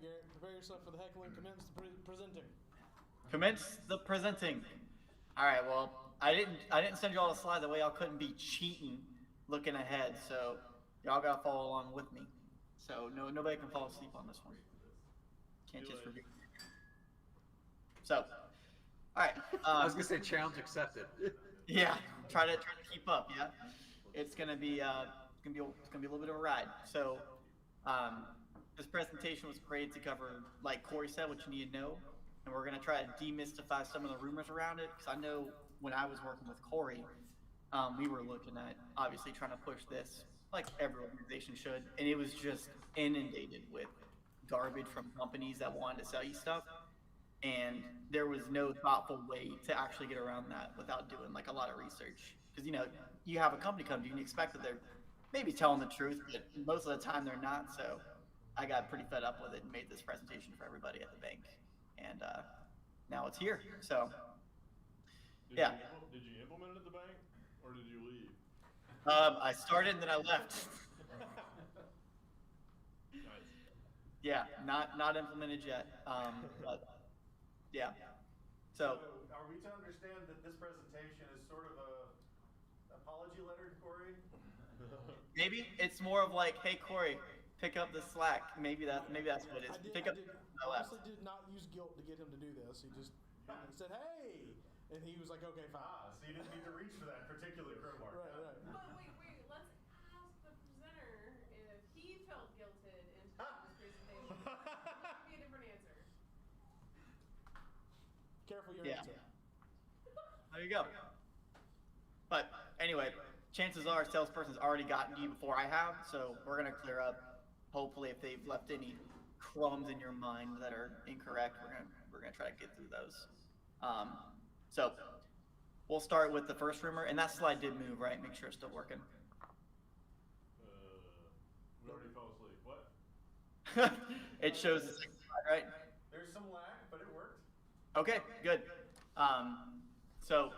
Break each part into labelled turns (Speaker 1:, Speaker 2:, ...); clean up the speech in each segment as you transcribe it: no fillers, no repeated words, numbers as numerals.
Speaker 1: Garrett, prepare yourself for the heckling. Commence the presenting.
Speaker 2: Commence the presenting. All right. Well, I didn't send you all the slides that way y'all couldn't be cheating, looking ahead. So y'all gotta follow along with me. So nobody can fall asleep on this one. Can't just review. So, all right.
Speaker 3: I was gonna say challenge accepted.
Speaker 2: Yeah, try to keep up. Yeah, it's gonna be a little bit of a ride. So, um, this presentation was created to cover, like Corey said, what you need to know, and we're gonna try to demystify some of the rumors around it. Because I know when I was working with Corey, we were looking at obviously trying to push this like every organization should, and it was just inundated with garbage from companies that wanted to sell you stuff, and there was no thoughtful way to actually get around that without doing like a lot of research. Because you have a company come to you and you expect that they're maybe telling the truth, but most of the time they're not. So I got pretty fed up with it and made this presentation for everybody at the bank, and now it's here. So yeah,
Speaker 4: Did you implement it at the bank, or did you leave?
Speaker 2: I started and then I left.
Speaker 4: Nice.
Speaker 2: Yeah, not implemented yet. But yeah. So
Speaker 5: are we to understand that this presentation is sort of a apology letter to Corey?
Speaker 2: maybe it's more of like, hey Corey, pick up the slack. Maybe that's what it is. Pick up.
Speaker 1: I honestly did not use guilt to get him to do this. He just said, hey, and he was like, okay, fine.
Speaker 5: So you didn't need to reach for that particular crowbar.
Speaker 1: Right.
Speaker 6: But wait, let's ask the presenter if he felt guilted into this presentation. It might be a different answer.
Speaker 1: Careful your
Speaker 2: Yeah.
Speaker 1: answer.
Speaker 2: There you go. But anyway, chances are salesperson's already gotten to you before I have, so we're gonna clear up. Hopefully, if they've left any crumbs in your mind that are incorrect, we're gonna try to get through those. So we'll start with the first rumor, and that slide did move, right? Make sure it's still working.
Speaker 4: We already fell asleep. What?
Speaker 2: It shows the second slide, right?
Speaker 5: There's some lag, but it worked.
Speaker 2: Okay, good. So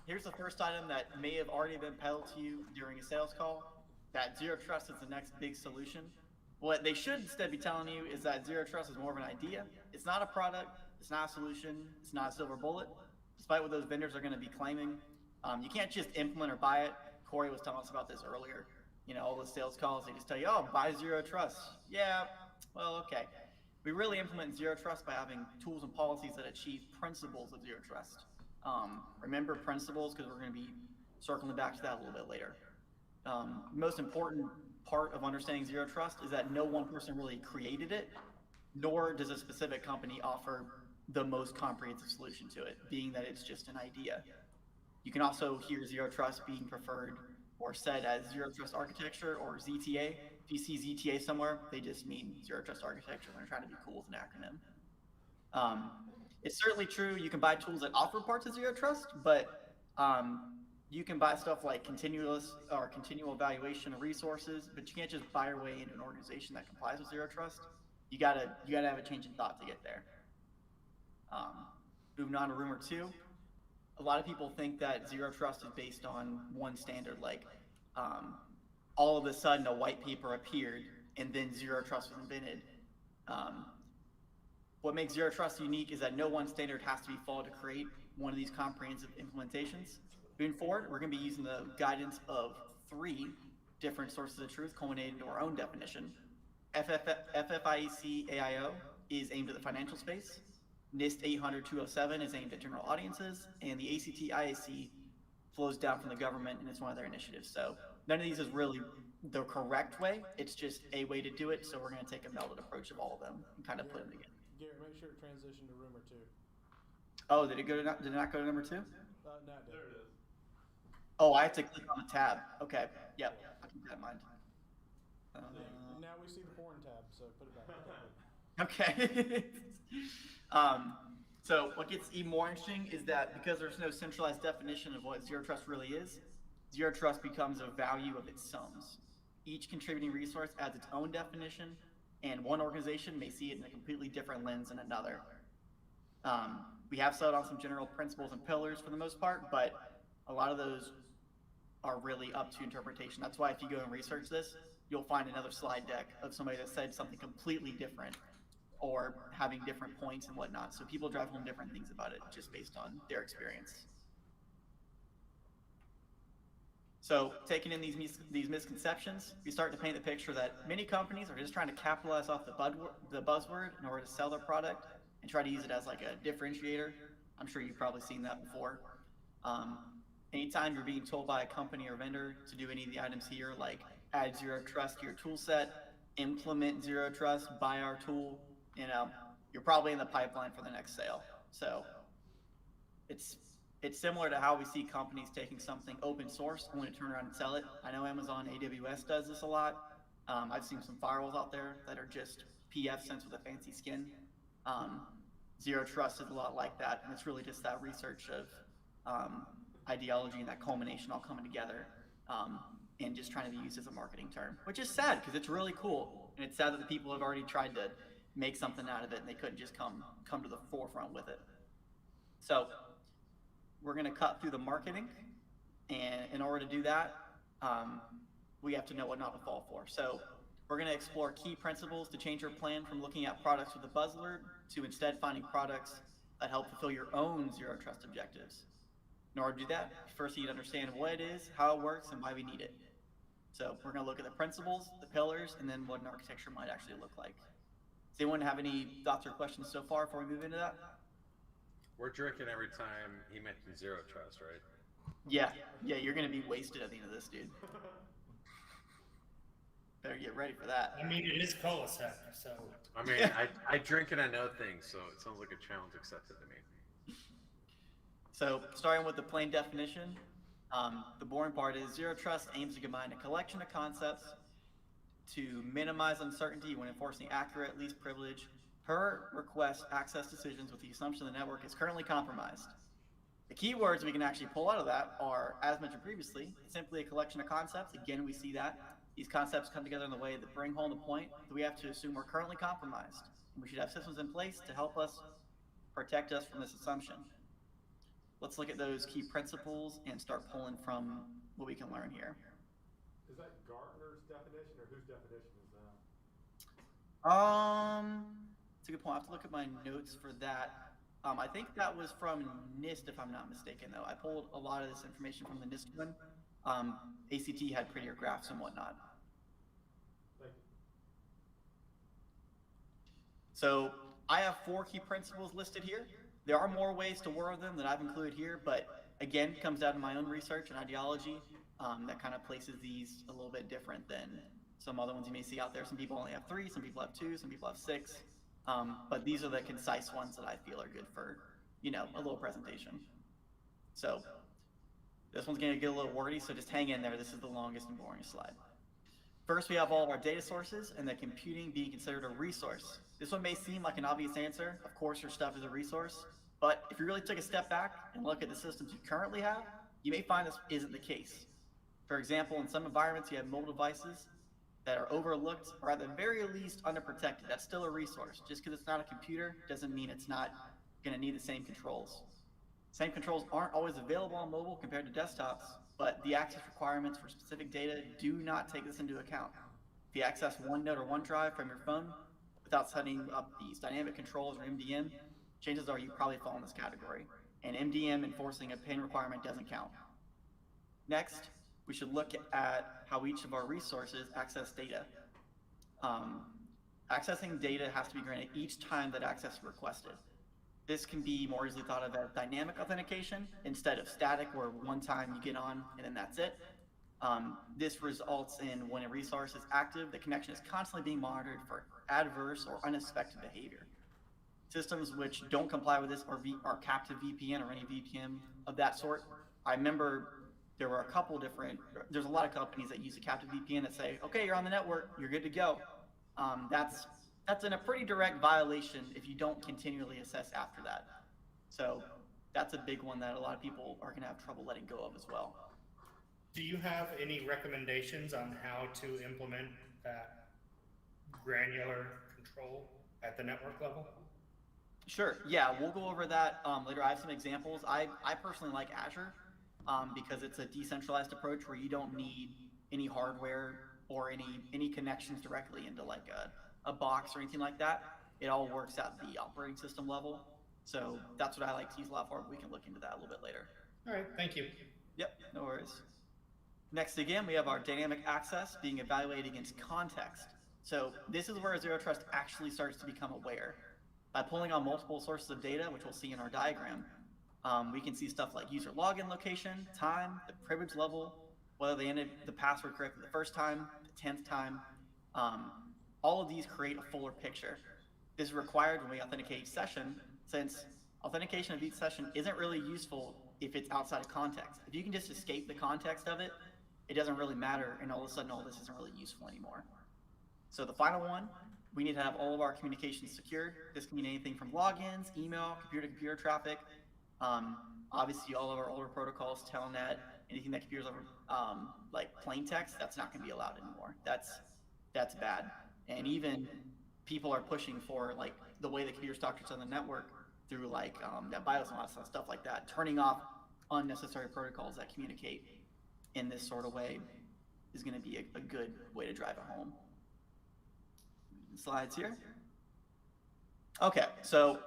Speaker 2: here's the first item that may have already been peddled to you during a sales call, that Zero Trust is the next big solution. What they should instead be telling you is that Zero Trust is more of an idea. It's not a product, it's not a solution, it's not a silver bullet, despite what those vendors are gonna be claiming. You can't just implement or buy it. Corey was telling us about this earlier. All the sales calls, they just tell you, oh, buy Zero Trust. Yeah, well, okay. We really implement Zero Trust by having tools and policies that achieve principles of Zero Trust. Remember principles, because we're going to be circling back to that a little bit later. Most important part of understanding Zero Trust is that no one person really created it, nor does a specific company offer the most comprehensive solution to it, being that it's just an idea. You can also hear Zero Trust being preferred or said as Zero Trust Architecture or ZTA. If you see ZTA somewhere, they just mean Zero Trust Architecture. They're trying to be cool with an acronym. It's certainly true you can buy tools that offer parts of Zero Trust, but you can buy stuff like continual evaluation of resources, but you can't just buy your way into an organization that complies with Zero Trust. You gotta have a change in thought to get there. Moving on to rumor two. A lot of people think that Zero Trust is based on one standard, like all of a sudden a white paper appeared and then Zero Trust was invented. What makes Zero Trust unique is that no one standard has to be followed to create one of these comprehensive implementations. Moving forward, we're going to be using the guidance of 3 different sources of truth culminating into our own definition. FFIEC AIO is aimed at the financial space. NIST 800-207 is aimed at general audiences, and the ACT IAC flows down from the government, and it's one of their initiatives. So none of these is really the correct way. It's just a way to do it. So we're going to take a melded approach of all of them and kind of put them together.
Speaker 1: Garrett, make sure it transitioned to rumor 2.
Speaker 2: Oh, did it not go to number 2?
Speaker 1: No, it did.
Speaker 4: There it is.
Speaker 2: Oh, I have to click on the tab. Okay. Yep. I'll keep that in mind.
Speaker 1: Now we see the porn tab, so put it back.
Speaker 2: Okay. So what gets even more interesting is that because there's no centralized definition of what Zero Trust really is, Zero Trust becomes a value of its sums. Each contributing resource adds its own definition, and one organization may see it in a completely different lens than another. We have settled on some general principles and pillars for the most part, but a lot of those are really up to interpretation. That's why if you go and research this, you'll find another slide deck of somebody that said something completely different or having different points and whatnot. So people drive home different things about it just based on their experience. So taking in these misconceptions, we start to paint the picture that many companies are just trying to capitalize off the buzzword in order to sell their product and try to use it as like a differentiator. I'm sure you've probably seen that before. Anytime you're being told by a company or vendor to do any of the items here, like add zero trust to your tool set, implement zero trust, buy our tool, you're probably in the pipeline for the next sale. So it's similar to how we see companies taking something open source and want to turn around and sell it. I know Amazon AWS does this a lot. I've seen some firewalls out there that are just PF sense with a fancy skin. Zero trust is a lot like that, and it's really just that research of ideology and that culmination all coming together, and just trying to be used as a marketing term, which is sad because it's really cool, and it's sad that the people have already tried to make something out of it and they couldn't just come to the forefront with it. So we're going to cut through the marketing, and in order to do that, we have to know what not to fall for. So we're going to explore key principles to change your plan from looking at products with a buzzword to instead finding products that help fulfill your own zero trust objectives. In order to do that, first you need to understand what it is, how it works, and why we need it. So we're going to look at the principles, the pillars, and then what an architecture might actually look like. Does anyone have any thoughts or questions so far before we move into that?
Speaker 3: We're drinking every time he mentions zero trust, right?
Speaker 2: Yeah, you're going to be wasted at the end of this, dude. Better get ready for that.
Speaker 7: I mean, it is cul-de-sac, so.
Speaker 3: I mean, I drink and I know things, so it sounds like a challenge accepted to me.
Speaker 2: So starting with the plain definition, the boring part is zero trust aims to combine a collection of concepts to minimize uncertainty when enforcing accurate, least privilege, per request access decisions with the assumption the network is currently compromised. The key words we can actually pull out of that are, as mentioned previously, simply a collection of concepts. Again, we see that. These concepts come together in the way that bring home the point that we have to assume we're currently compromised. And we should have systems in place to help us protect us from this assumption. Let's look at those key principles and start pulling from what we can learn here.
Speaker 8: Is that Gartner's definition, or whose definition is that?
Speaker 2: It's a good point. I have to look at my notes for that. I think that was from NIST, if I'm not mistaken, though. I pulled a lot of this information from the NIST one. ACT had prettier graphs and whatnot.
Speaker 8: Thank you.
Speaker 2: So I have 4 key principles listed here. There are more ways to word them that I've included here, but again, it comes down to my own research and ideology that kind of places these a little bit different than some other ones you may see out there. Some people only have 3, some people have 2, some people have 6. But these are the concise ones that I feel are good for, a little presentation. So this one's going to get a little wordy, so just hang in there. This is the longest and boring slide. First, we have all of our data sources and the computing being considered a resource. This one may seem like an obvious answer. Of course, your stuff is a resource. But if you really take a step back and look at the systems you currently have, you may find this isn't the case. For example, in some environments, you have mobile devices that are overlooked or at the very least underprotected. That's still a resource. Just because it's not a computer doesn't mean it's not going to need the same controls. Same controls aren't always available on mobile compared to desktops, but the access requirements for specific data do not take this into account. If you access OneNote or OneDrive from your phone without setting up these dynamic controls or MDM, chances are you probably fall in this category. And MDM enforcing a PIN requirement doesn't count. Next, we should look at how each of our resources access data. Accessing data has to be granted each time that access is requested. This can be more easily thought of as dynamic authentication instead of static, where one time you get on and then that's it. This results in when a resource is active, the connection is constantly being monitored for adverse or unexpected behavior. Systems which don't comply with this are captive VPN or any VPN of that sort. I remember there were there's a lot of companies that use a captive VPN that say, okay, you're on the network, you're good to go. That's in a pretty direct violation if you don't continually assess after that. So that's a big one that a lot of people are going to have trouble letting go of as well.
Speaker 7: Do you have any recommendations on how to implement that granular control at the network level?
Speaker 2: Sure, yeah, we'll go over that later. I have some examples. I personally like Azure because it's a decentralized approach where you don't need any hardware or any connections directly into like a box or anything like that. It all works at the operating system level. So that's what I like to use a lot for. We can look into that a little bit later.
Speaker 7: All right, thank you.
Speaker 2: Yep, no worries. Next again, we have our dynamic access being evaluated against context. So this is where Zero Trust actually starts to become aware. By pulling on multiple sources of data, which we'll see in our diagram, we can see stuff like user login location, time, the privilege level, whether they entered the password correctly the first time, the 10th time. All of these create a fuller picture. This is required when we authenticate each session, since authentication of each session isn't really useful if it's outside of context. If you can just escape the context of it, it doesn't really matter, and all of a sudden all this isn't really useful anymore. So the final one, we need to have all of our communications secured. This can mean anything from logins, email, computer-to-computer traffic. Obviously, all of our older protocols, Telnet, anything that computers over, like plain text, that's not going to be allowed anymore. That's bad. And even people are pushing for like the way the computers talk to each other on the network through like that BIOS and all that stuff like that. Turning off unnecessary protocols that communicate in this sort of way is going to be a good way to drive it home. Slides here. Okay, so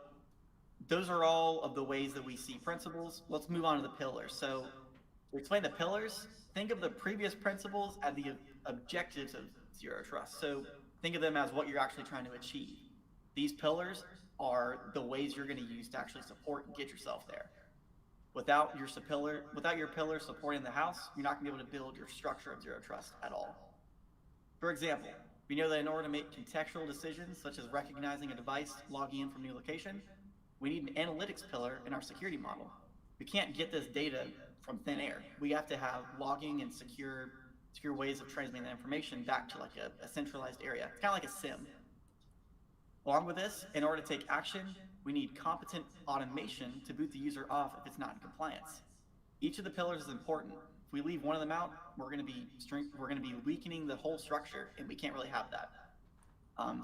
Speaker 2: those are all of the ways that we see principles. Let's move on to the pillars. So to explain the pillars, think of the previous principles as the objectives of Zero Trust. So think of them as what you're actually trying to achieve. These pillars are the ways you're going to use to actually support and get yourself there. Without your pillar supporting the house, you're not going to be able to build your structure of Zero Trust at all. For example, we know that in order to make contextual decisions, such as recognizing a device logging in from a new location, we need an analytics pillar in our security model. We can't get this data from thin air. We have to have logging and secure ways of transmitting that information back to like a centralized area. It's kind of like a SIM. Along with this, in order to take action, we need competent automation to boot the user off if it's not in compliance. Each of the pillars is important. If we leave one of them out, we're going to be weakening the whole structure, and we can't really have that.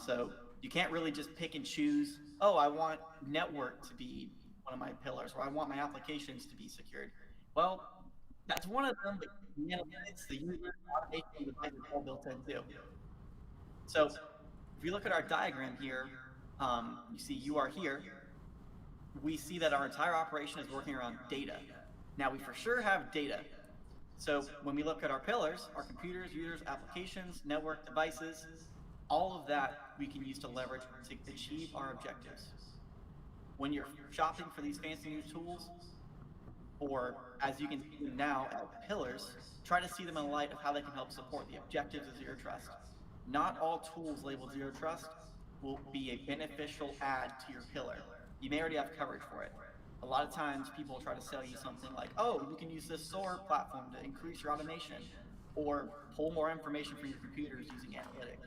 Speaker 2: So you can't really just pick and choose, oh, I want network to be one of my pillars, or I want my applications to be secured. Well, that's one of them, but it's the user automation device is all built in too. So if you look at our diagram here, you see you are here. We see that our entire operation is working around data. Now we for sure have data. So when we look at our pillars, our computers, users, applications, network, devices, all of that we can use to leverage to achieve our objectives. When you're shopping for these fancy new tools, or as you can see them now as pillars, try to see them in the light of how they can help support the objectives of Zero Trust. Not all tools labeled Zero Trust will be a beneficial add to your pillar. You may already have coverage for it. A lot of times people try to sell you something like, oh, you can use this SOAR platform to increase your automation, or pull more information from your computers using analytics.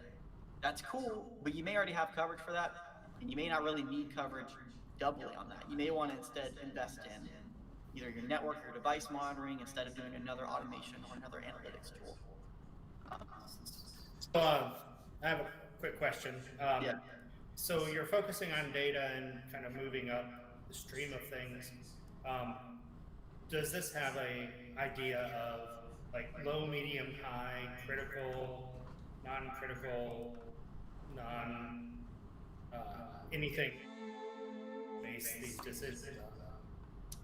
Speaker 2: That's cool, but you may already have coverage for that, and you may not really need coverage doubly on that. You may want to instead invest in either your network or your device monitoring instead of doing another automation or another analytics tool.
Speaker 7: So, I have a quick question.
Speaker 2: Yeah.
Speaker 7: So you're focusing on data and kind of moving up the stream of things. Does this have a idea of like low, medium, high, critical, non-critical, anything base these decisions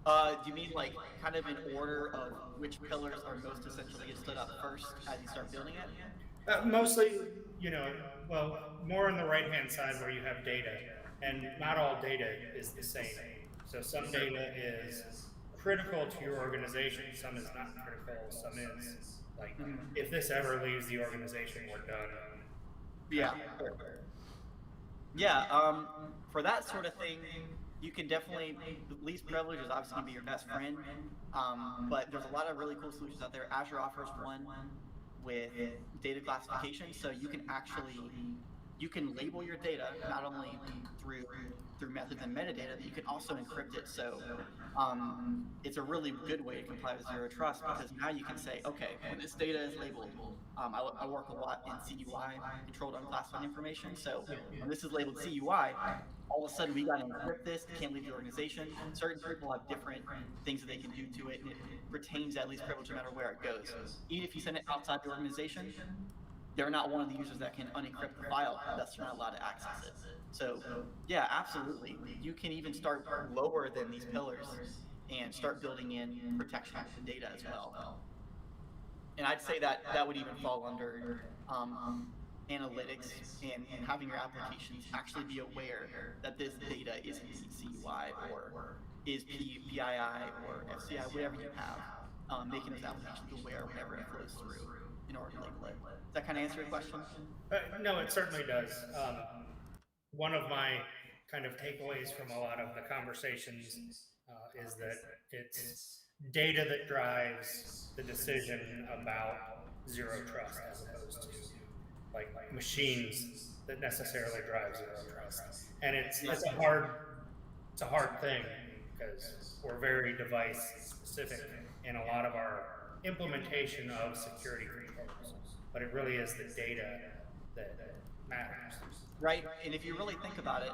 Speaker 7: on?
Speaker 2: Do you mean like kind of in order of which pillars are most essential to get stood up first as you start building it?
Speaker 7: Mostly, well, more on the right-hand side where you have data, and not all data is the same. So some data is critical to your organization, some is not critical, some is like, if this ever leaves the organization, we're done.
Speaker 2: Yeah. Yeah, for that sort of thing, you can definitely, least privilege is obviously going to be your best friend, but there's a lot of really cool solutions out there. Azure offers one with data classification, so you can label your data not only through methods and metadata, but you can also encrypt it. So it's a really good way to comply with Zero Trust, because now you can say, okay, when this data is labeled, I work a lot in CUI, controlled unclassified information. So when this is labeled CUI, all of a sudden we got to encrypt this. It can't leave the organization. Certain people have different things that they can do to it, and it retains at least privilege no matter where it goes. Even if you send it outside the organization, they're not one of the users that can unencrypt the file, thus you're not allowed to access it. So Yeah, absolutely. You can even start lower than these pillars and start building in protection with the data as well. And I'd say that that would even fall under analytics and having your applications actually be aware that this data is indeed CUI or is PII or FCI, whatever you have, making those applications aware whenever it flows through in order to label it. Does that kind of answer your question?
Speaker 7: No, it certainly does. One of my kind of takeaways from a lot of the conversations is that it's data that drives the decision about zero trust as opposed to like machines that necessarily drive zero trust. And it's a hard thing because we're very device specific in a lot of our implementation of security controls, but it really is the data that matters.
Speaker 2: Right? And if you really think about it,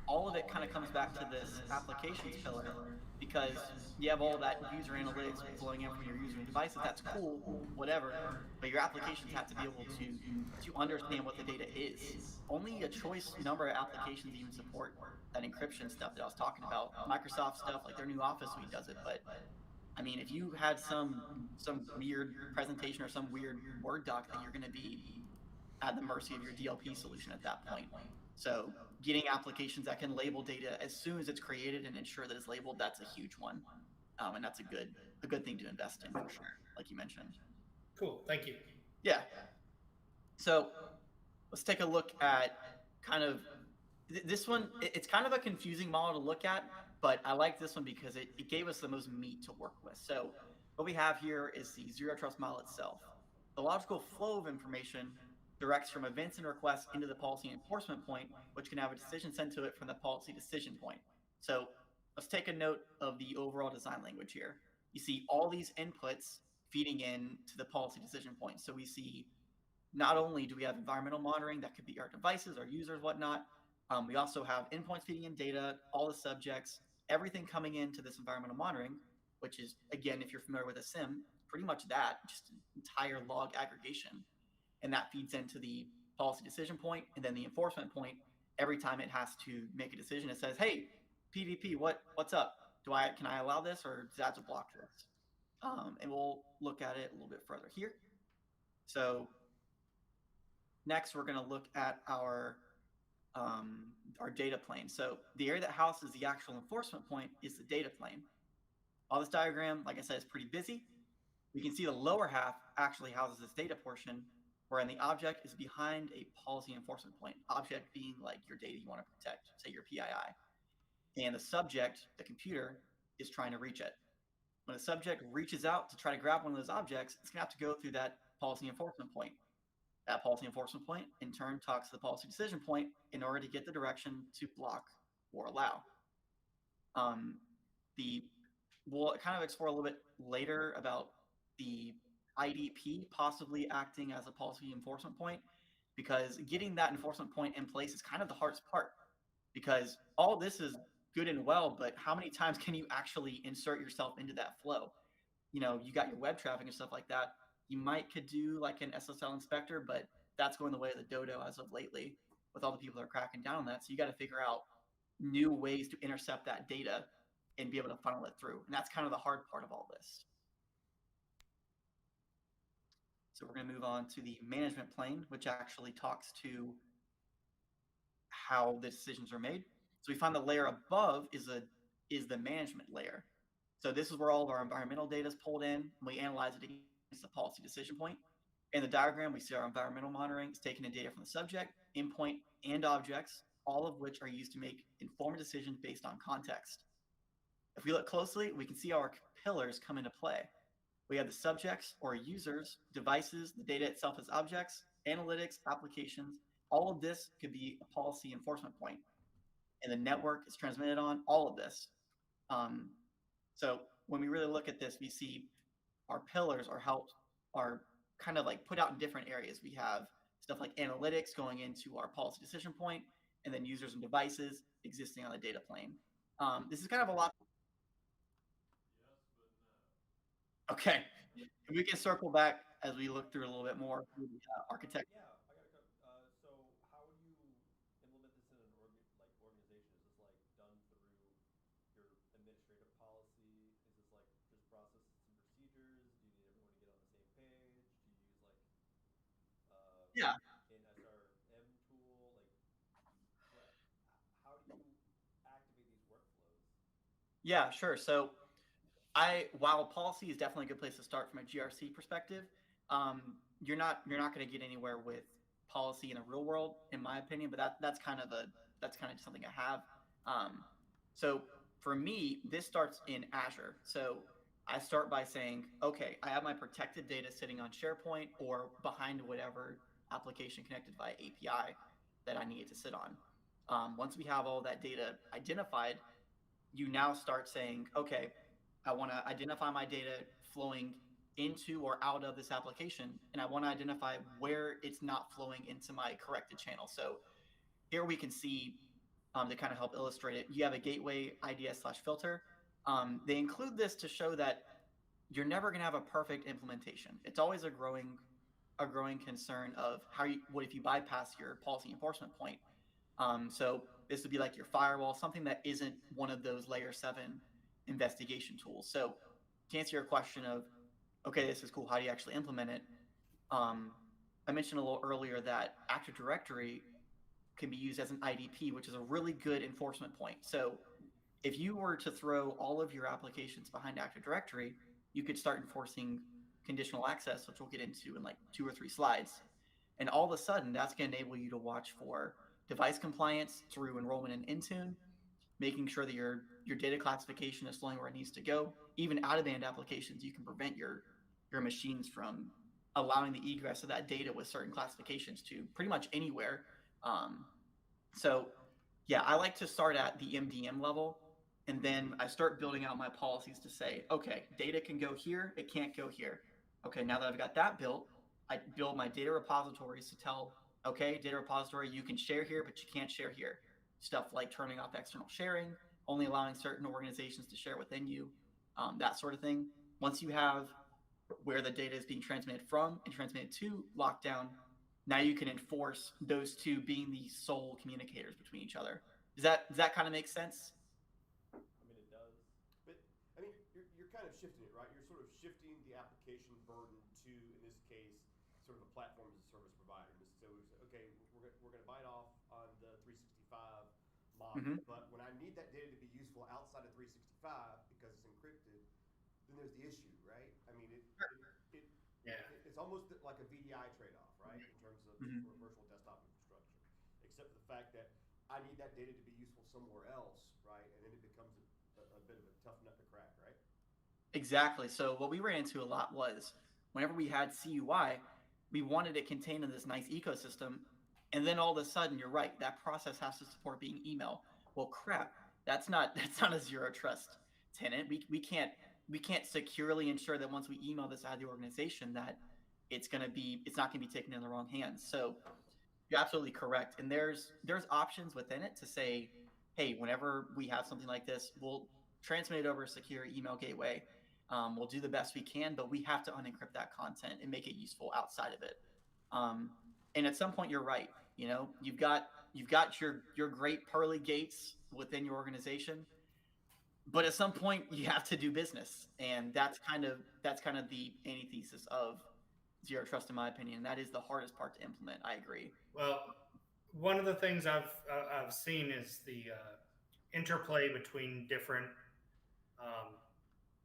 Speaker 2: all of it kind of comes back to this applications pillar because you have all that user analytics flowing in from your user devices. That's cool, whatever. But your applications have to be able to understand what the data is. Only a choice number of applications even support that encryption stuff that I was talking about. Microsoft stuff, like their new Office suite does it, but I mean, if you had some weird presentation or some weird Word doc, that you're going to be at the mercy of your DLP solution at that point. So getting applications that can label data as soon as it's created and ensure that it's labeled, that's a huge one. And that's a good thing to invest in for sure, like you mentioned.
Speaker 7: Cool, thank you.
Speaker 2: Yeah. So let's take a look at kind of this one. It's kind of a confusing model to look at, but I like this one because it gave us the most meat to work with. So what we have here is the zero trust model itself. The logical flow of information directs from events and requests into the policy enforcement point, which can have a decision sent to it from the policy decision point. So let's take a note of the overall design language here. You see all these inputs feeding in to the policy decision point. So we see not only do we have environmental monitoring, that could be our devices, our users, whatnot. We also have endpoints feeding in data, all the subjects, everything coming into this environmental monitoring, which is, again, if you're familiar with a SIM, pretty much that, just an entire log aggregation. And that feeds into the policy decision point and then the enforcement point. Every time it has to make a decision, it says, hey, PvP, what's up? Can I allow this, or does that have to block this? And we'll look at it a little bit further here. So next, we're going to look at our data plane. So the area that houses the actual enforcement point is the data plane. While this diagram, like I said, is pretty busy, we can see the lower half actually houses this data portion, wherein the object is behind a policy enforcement point, object being like your data you want to protect, say your PII. And the subject, the computer, is trying to reach it. When the subject reaches out to try to grab one of those objects, it's going to have to go through that policy enforcement point. That policy enforcement point, in turn, talks to the policy decision point in order to get the direction to block or allow. We'll kind of explore a little bit later about the IDP possibly acting as a policy enforcement point, because getting that enforcement point in place is kind of the hardest part, because all this is good and well, but how many times can you actually insert yourself into that flow? You know, you got your web traffic and stuff like that. You could do like an SSL inspector, but that's going the way of the dodo as of lately with all the people that are cracking down on that. So you got to figure out new ways to intercept that data and be able to funnel it through. And that's kind of the hard part of all this. So we're going to move on to the management plane, which actually talks to how the decisions are made. So we find the layer above is the management layer. So this is where all of our environmental data is pulled in, and we analyze it against the policy decision point. In the diagram, we see our environmental monitoring is taking in data from the subject, endpoint, and objects, all of which are used to make informed decisions based on context. If we look closely, we can see our pillars come into play. We have the subjects or users, devices, the data itself as objects, analytics, applications. All of this could be a policy enforcement point. And the network is transmitted on all of this. So when we really look at this, we see our pillars are kind of like put out in different areas. We have stuff like analytics going into our policy decision point, and then users and devices existing on the data plane. This is kind of a lot. Okay, and we can circle back as we look through a little bit more through the architect.
Speaker 8: Yeah, I got a couple. So how would you implement this in an organization?
Speaker 2: Yeah.
Speaker 5: in SRM tool? How do you activate these workflows?
Speaker 2: Yeah, sure. So while policy is definitely a good place to start from a GRC perspective, you're not going to get anywhere with policy in the real world, in my opinion. But that's kind of just something I have. So for me, this starts in Azure. So I start by saying, okay, I have my protected data sitting on SharePoint or behind whatever application connected via API that I need it to sit on. Once we have all that data identified, you now start saying, okay, I want to identify my data flowing into or out of this application, and I want to identify where it's not flowing into my corrected channel. So here we can see, to kind of help illustrate it, you have a gateway IDS/filter. They include this to show that you're never going to have a perfect implementation. It's always a growing concern of what if you bypass your policy enforcement point. So this would be like your firewall, something that isn't one of those layer 7 investigation tools. So to answer your question of, okay, this is cool, how do you actually implement it? I mentioned a little earlier that Active Directory can be used as an IDP, which is a really good enforcement point. So if you were to throw all of your applications behind Active Directory, you could start enforcing conditional access, which we'll get into in like 2 or 3 slides. And all of a sudden, that's going to enable you to watch for device compliance through enrollment in Intune, making sure that your data classification is flowing where it needs to go. Even out-of-band applications, you can prevent your machines from allowing the egress of that data with certain classifications to pretty much anywhere. So yeah, I like to start at the MDM level, and then I start building out my policies to say, okay, data can go here, it can't go here. Okay, now that I've got that built, I build my data repositories to tell, okay, data repository, you can share here, but you can't share here. Stuff like turning off external sharing, only allowing certain organizations to share within you, that sort of thing. Once you have where the data is being transmitted from and transmitted to lockdown, now you can enforce those two being the sole communicators between each other. Does that kind of make sense?
Speaker 5: I mean, it does.
Speaker 8: But I mean, you're kind of shifting it, right? You're sort of shifting the application burden to, in this case, sort of a platform as a service provider. So we say, okay, we're going to bite off on the 365 model, but when I need that data to be useful outside of 365 because it's encrypted, then there's the issue, right? I mean, it's almost like a VDI trade-off, right? In terms of virtual desktop infrastructure, except for the fact that I need that data to be useful somewhere else, right? And then it becomes a bit of a tough nut to crack, right?
Speaker 2: Exactly. So what we ran into a lot was whenever we had CUI, we wanted it contained in this nice ecosystem, and then all of a sudden, you're right, that process has to support being email. Well, crap, that's not a zero trust tenant. We can't securely ensure that once we email this out of the organization that it's not going to be taken in the wrong hands. So you're absolutely correct. And there's options within it to say, hey, whenever we have something like this, we'll transmit it over a secure email gateway. We'll do the best we can, but we have to unencrypt that content and make it useful outside of it. And at some point, you're right. You know, you've got your great pearly gates within your organization, but at some point, you have to do business, and that's kind of the antithesis of zero trust, in my opinion. That is the hardest part to implement. I agree.
Speaker 7: Well, one of the things I've seen is the interplay between different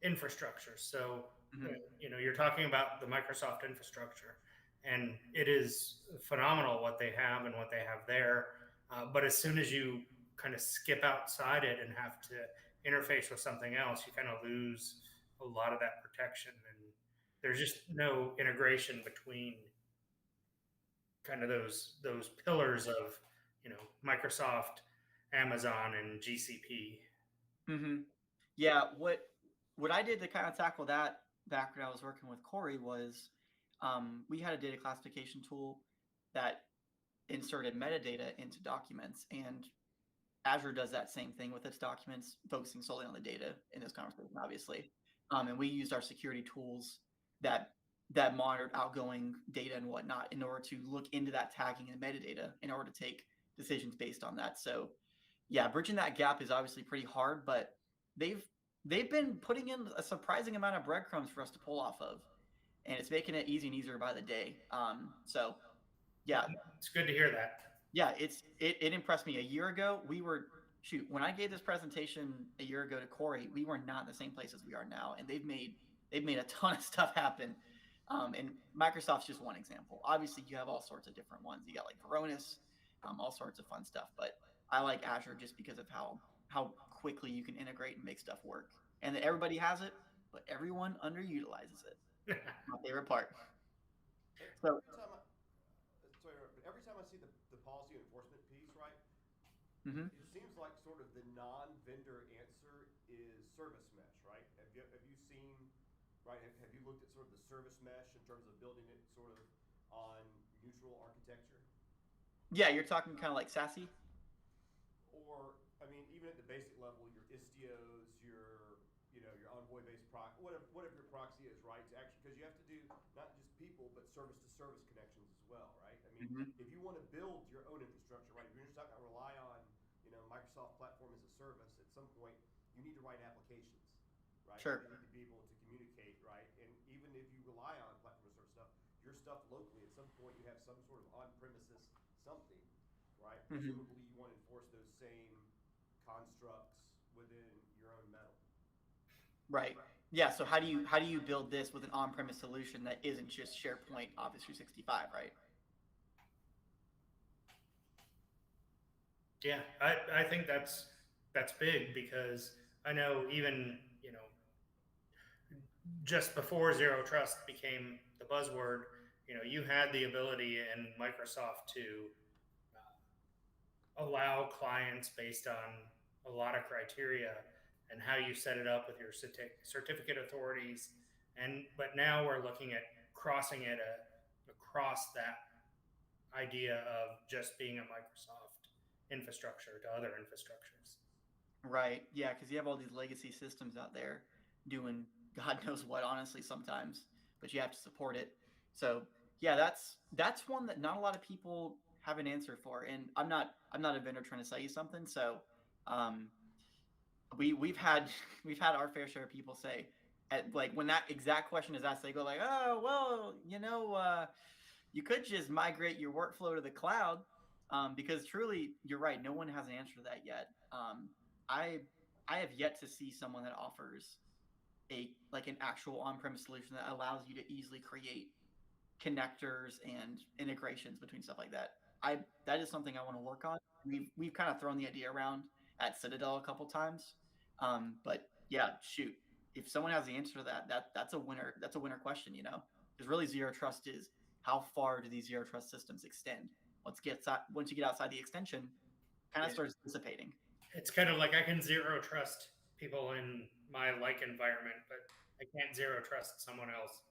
Speaker 7: infrastructures. So, you know, you're talking about the Microsoft infrastructure, and it is phenomenal what they have and what they have there. But as soon as you kind of skip outside it and have to interface with something else, you kind of lose a lot of that protection, and there's just no integration between kind of those pillars of, you know, Microsoft, Amazon, and GCP.
Speaker 2: Yeah, what I did to kind of tackle that back when I was working with Corey was we had a data classification tool that inserted metadata into documents, and Azure does that same thing with its documents, focusing solely on the data in this conversation, obviously. And we used our security tools that monitored outgoing data and whatnot in order to look into that tagging and metadata in order to take decisions based on that. So yeah, bridging that gap is obviously pretty hard, but they've been putting in a surprising amount of breadcrumbs for us to pull off of, and it's making it easier and easier by the day. So Yeah,
Speaker 7: It's good to hear that.
Speaker 2: yeah, it impressed me. A year ago, when I gave this presentation a year ago to Corey, we were not in the same place as we are now, and they've made a ton of stuff happen. And Microsoft's just one example. Obviously, you have all sorts of different ones. You got like Varonis, all sorts of fun stuff. But I like Azure just because of how quickly you can integrate and make stuff work, and that everybody has it, but everyone underutilizes it. My favorite part. So,
Speaker 8: Every time I see the policy enforcement piece, right,
Speaker 2: mhm.
Speaker 8: it seems like sort of the non-vendor answer is service mesh, right? Have you seen, right? Have you looked at sort of the service mesh in terms of building it sort of on neutral architecture?
Speaker 2: Yeah, you're talking kind of like SASE.
Speaker 8: Or, I mean, even at the basic level, your Istios, your Envoy-based proxy, whatever your proxy is, right? To actually, because you have to do not just people, but service-to-service connections as well, right? I mean,
Speaker 2: Mhm.
Speaker 8: if you want to build your own infrastructure, right? If you're just not going to rely on, Microsoft Platform as a Service, at some point, you need to write applications, right?
Speaker 2: Sure.
Speaker 8: You need to be able to communicate, right? And even if you rely on Platform as a Service stuff, your stuff locally, at some point, you have some sort of on-premises something, right?
Speaker 2: Mhm.
Speaker 8: Presumably, you want to enforce those same constructs within your own metal.
Speaker 2: Right. Yeah. So how do you build this with an on-premise solution that isn't just SharePoint Office 365, right?
Speaker 7: Yeah, I think that's big because I know even, just before zero trust became the buzzword, you had the ability in Microsoft to allow clients based on a lot of criteria and how you set it up with your certificate authorities. But now we're looking at crossing it across that idea of just being a Microsoft infrastructure to other infrastructures.
Speaker 2: Right. Yeah, because you have all these legacy systems out there doing God knows what, honestly, sometimes, but you have to support it. So yeah, that's one that not a lot of people have an answer for. And I'm not a vendor trying to sell you something. So um, we've had we've had our fair share of people say, like when that exact question is asked, they go like, oh well, you could just migrate your workflow to the cloud, because truly, you're right. No one has an answer to that yet. I have yet to see someone that offers an actual on-premise solution that allows you to easily create connectors and integrations between stuff like that. That is something I want to work on. We've kind of thrown the idea around at Citadel a couple times, but yeah, shoot, if someone has the answer to that's a winner. That's a winner question, because really zero trust is how far do these zero trust systems extend? Once you get outside the extension, kind of starts dissipating.
Speaker 7: It's kind of like I can zero trust people in my environment, but I can't zero trust someone else.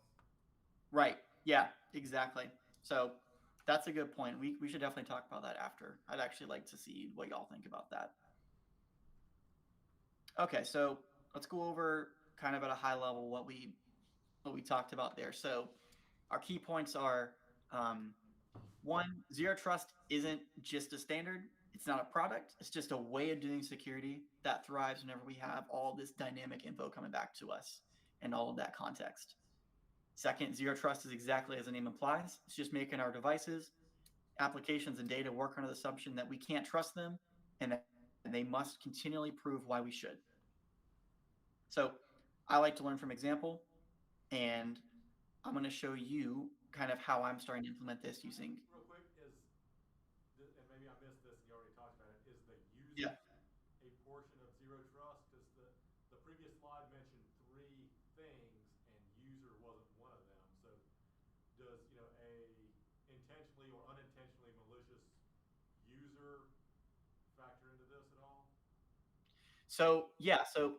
Speaker 2: Right. Yeah, exactly. So that's a good point. We should definitely talk about that after. I'd actually like to see what y'all think about that. Okay, so let's go over kind of at a high level what we talked about there. So our key points are, one, zero trust isn't just a standard. It's not a product. It's just a way of doing security that thrives whenever we have all this dynamic info coming back to us and all of that context. Second, zero trust is exactly as the name implies. It's just making our devices, applications, and data work under the assumption that we can't trust them and that they must continually prove why we should. So I like to learn from example, and I'm going to show you kind of how I'm starting to implement this using.
Speaker 4: Real quick, and maybe I missed this and you already talked about it, is the user
Speaker 2: Yeah.
Speaker 4: a portion of zero trust? Because the previous slide mentioned 3 things and user wasn't one of them. So does, a intentionally or unintentionally malicious user factor into this at all?
Speaker 2: So yeah, so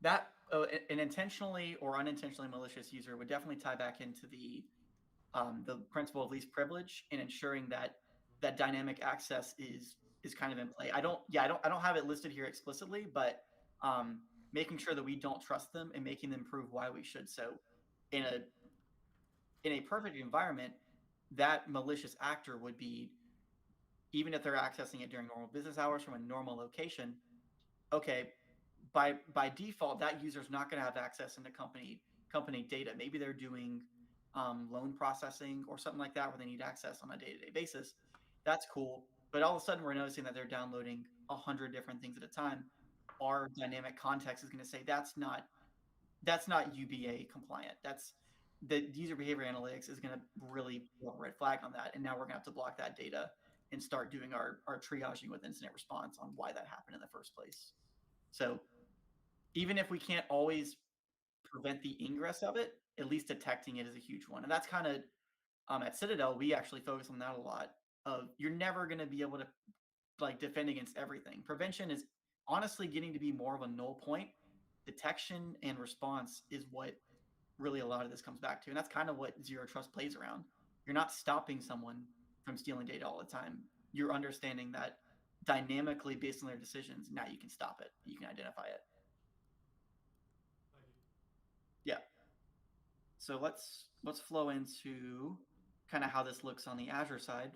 Speaker 2: that an intentionally or unintentionally malicious user would definitely tie back into the principle of least privilege and ensuring that dynamic access is kind of in play. I don't have it listed here explicitly, but making sure that we don't trust them and making them prove why we should. So in a perfect environment, that malicious actor would be, even if they're accessing it during normal business hours from a normal location, okay, by default, that user's not going to have access into company data. Maybe they're doing loan processing or something like that where they need access on a day-to-day basis. That's cool. But all of a sudden, we're noticing that they're downloading 100 different things at a time. Our dynamic context is going to say that's not UBA compliant. That's the user behavior analytics is going to really throw a red flag on that. And now we're going to have to block that data and start doing our triaging with incident response on why that happened in the first place. So even if we can't always prevent the ingress of it, at least detecting it is a huge one. And that's kind of at Citadel, we actually focus on that a lot. You're never going to be able to like defend against everything. Prevention is honestly getting to be more of a null point. Detection and response is what really a lot of this comes back to. And that's kind of what zero trust plays around. You're not stopping someone from stealing data all the time. You're understanding that dynamically based on their decisions, now you can stop it. You can identify it.
Speaker 4: Thank you.
Speaker 2: Yeah. So let's flow into kind of how this looks on the Azure side.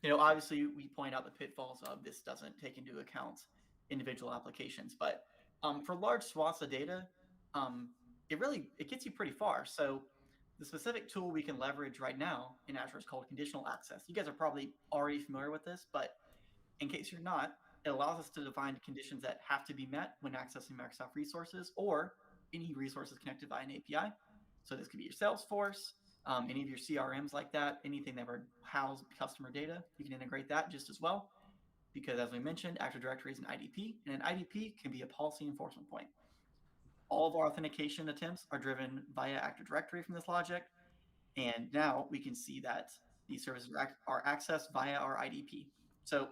Speaker 2: Obviously we point out the pitfalls of this doesn't take into account individual applications, but for large swaths of data, it gets you pretty far. So the specific tool we can leverage right now in Azure is called conditional access. You guys are probably already familiar with this, but in case you're not, it allows us to define conditions that have to be met when accessing Microsoft resources or any resources connected by an API. So this could be your Salesforce, any of your CRMs like that, anything that ever house customer data, you can integrate that just as well. Because as we mentioned, Active Directory is an IDP, and an IDP can be a policy enforcement point. All of our authentication attempts are driven via Active Directory from this logic, and now we can see that these services are accessed via our IDP. So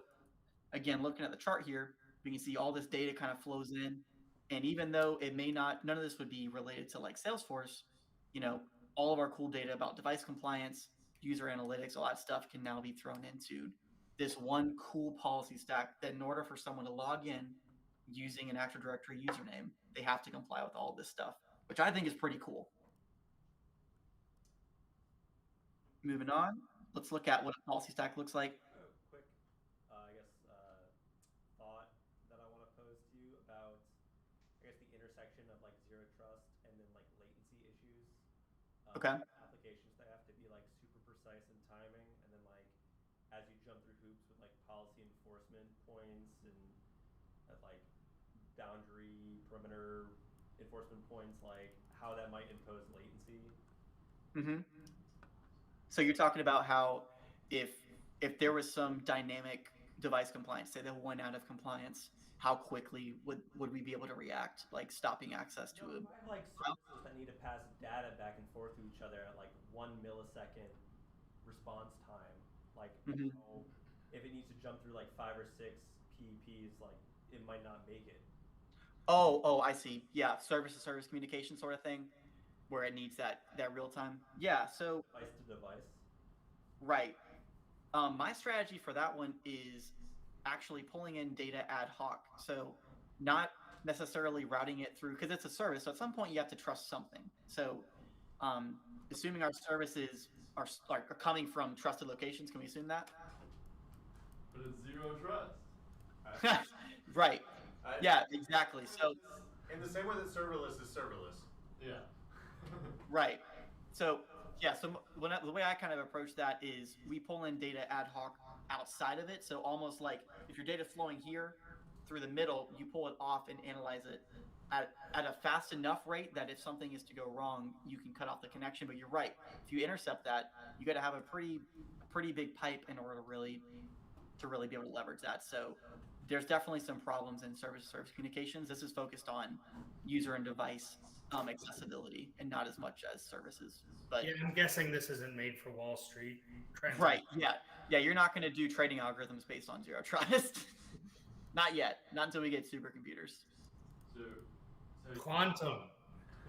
Speaker 2: again, looking at the chart here, we can see all this data kind of flows in, and even though it may not, none of this would be related to like Salesforce, all of our cool data about device compliance, user analytics, all that stuff can now be thrown into this one cool policy stack that in order for someone to log in using an Active Directory username, they have to comply with all of this stuff, which I think is pretty cool. Moving on, let's look at what a policy stack looks like.
Speaker 5: Quick, thought that I want to pose to you about, the intersection of like zero trust and then like latency issues.
Speaker 2: Okay.
Speaker 5: Applications that have to be like super precise in timing, and then like as you jump through hoops with like policy enforcement points and like boundary perimeter enforcement points, like how that might impose latency.
Speaker 2: Mm-hmm. So you're talking about how if there was some dynamic device compliance, say that went out of compliance, how quickly would we be able to react, like stopping access to
Speaker 5: I have like services that need to pass data back and forth to each other at like 1 millisecond response time. Like if it needs to jump through like 5 or 6 PEPs, like it might not make it.
Speaker 2: Oh, I see. Yeah, service to service communication sort of thing, where it needs that real time. Yeah, so
Speaker 5: Device to device.
Speaker 2: right. My strategy for that one is actually pulling in data ad hoc. So not necessarily routing it through, because it's a service. So at some point you have to trust something. So assuming our services are coming from trusted locations, can we assume that?
Speaker 4: But it's zero trust.
Speaker 2: Right. Yeah, exactly. So
Speaker 8: In the same way that serverless is serverless.
Speaker 4: Yeah.
Speaker 2: right. So yeah, so the way I kind of approach that is we pull in data ad hoc outside of it. So almost like if your data flowing here through the middle, you pull it off and analyze it at a fast enough rate that if something is to go wrong, you can cut off the connection. But you're right. If you intercept that, you got to have a pretty big pipe in order to really be able to leverage that. So there's definitely some problems in service-to-service communications. This is focused on user and device accessibility and not as much as services. But
Speaker 7: Yeah, I'm guessing this isn't made for Wall Street.
Speaker 2: right, yeah, you're not going to do trading algorithms based on zero trust. Not yet, not until we get supercomputers.
Speaker 4: So
Speaker 7: Quantum.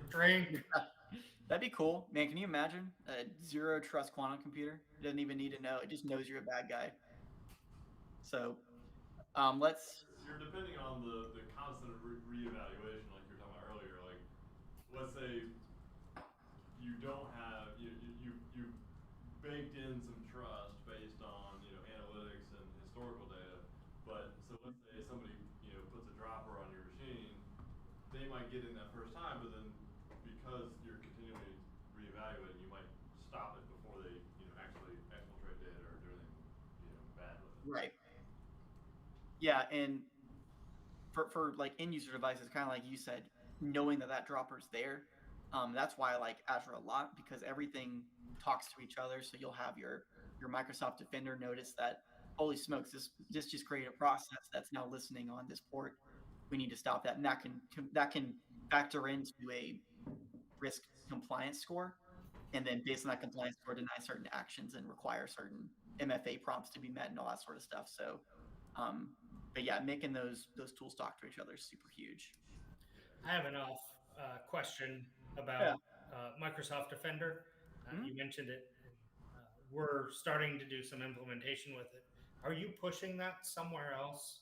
Speaker 7: Drink.
Speaker 2: That'd be cool, man. Can you imagine a zero trust quantum computer? It doesn't even need to know; it just knows you're a bad guy. So,
Speaker 4: you're depending on the constant reevaluation, like you were talking about earlier. Like, let's say you don't have you baked in some trust based on analytics and historical data, but so let's say somebody puts a dropper on your machine, they might get in that first time, but then because you're continually reevaluating,
Speaker 2: Right. Yeah, and for like end user devices, kind of like you said, knowing that dropper's there, that's why I like Azure a lot, because everything talks to each other. So you'll have your Microsoft Defender notice that, holy smokes, this just created a process that's now listening on this port. We need to stop that, and that can factor into a risk compliance score, and then based on that compliance score, deny certain actions and require certain MFA prompts to be met and all that sort of stuff. So, but yeah, making those tools talk to each other is super huge.
Speaker 7: I have an off question
Speaker 2: Yeah.
Speaker 7: about Microsoft Defender.
Speaker 2: Mhm.
Speaker 7: You mentioned it. We're starting to do some implementation with it. Are you pushing that somewhere else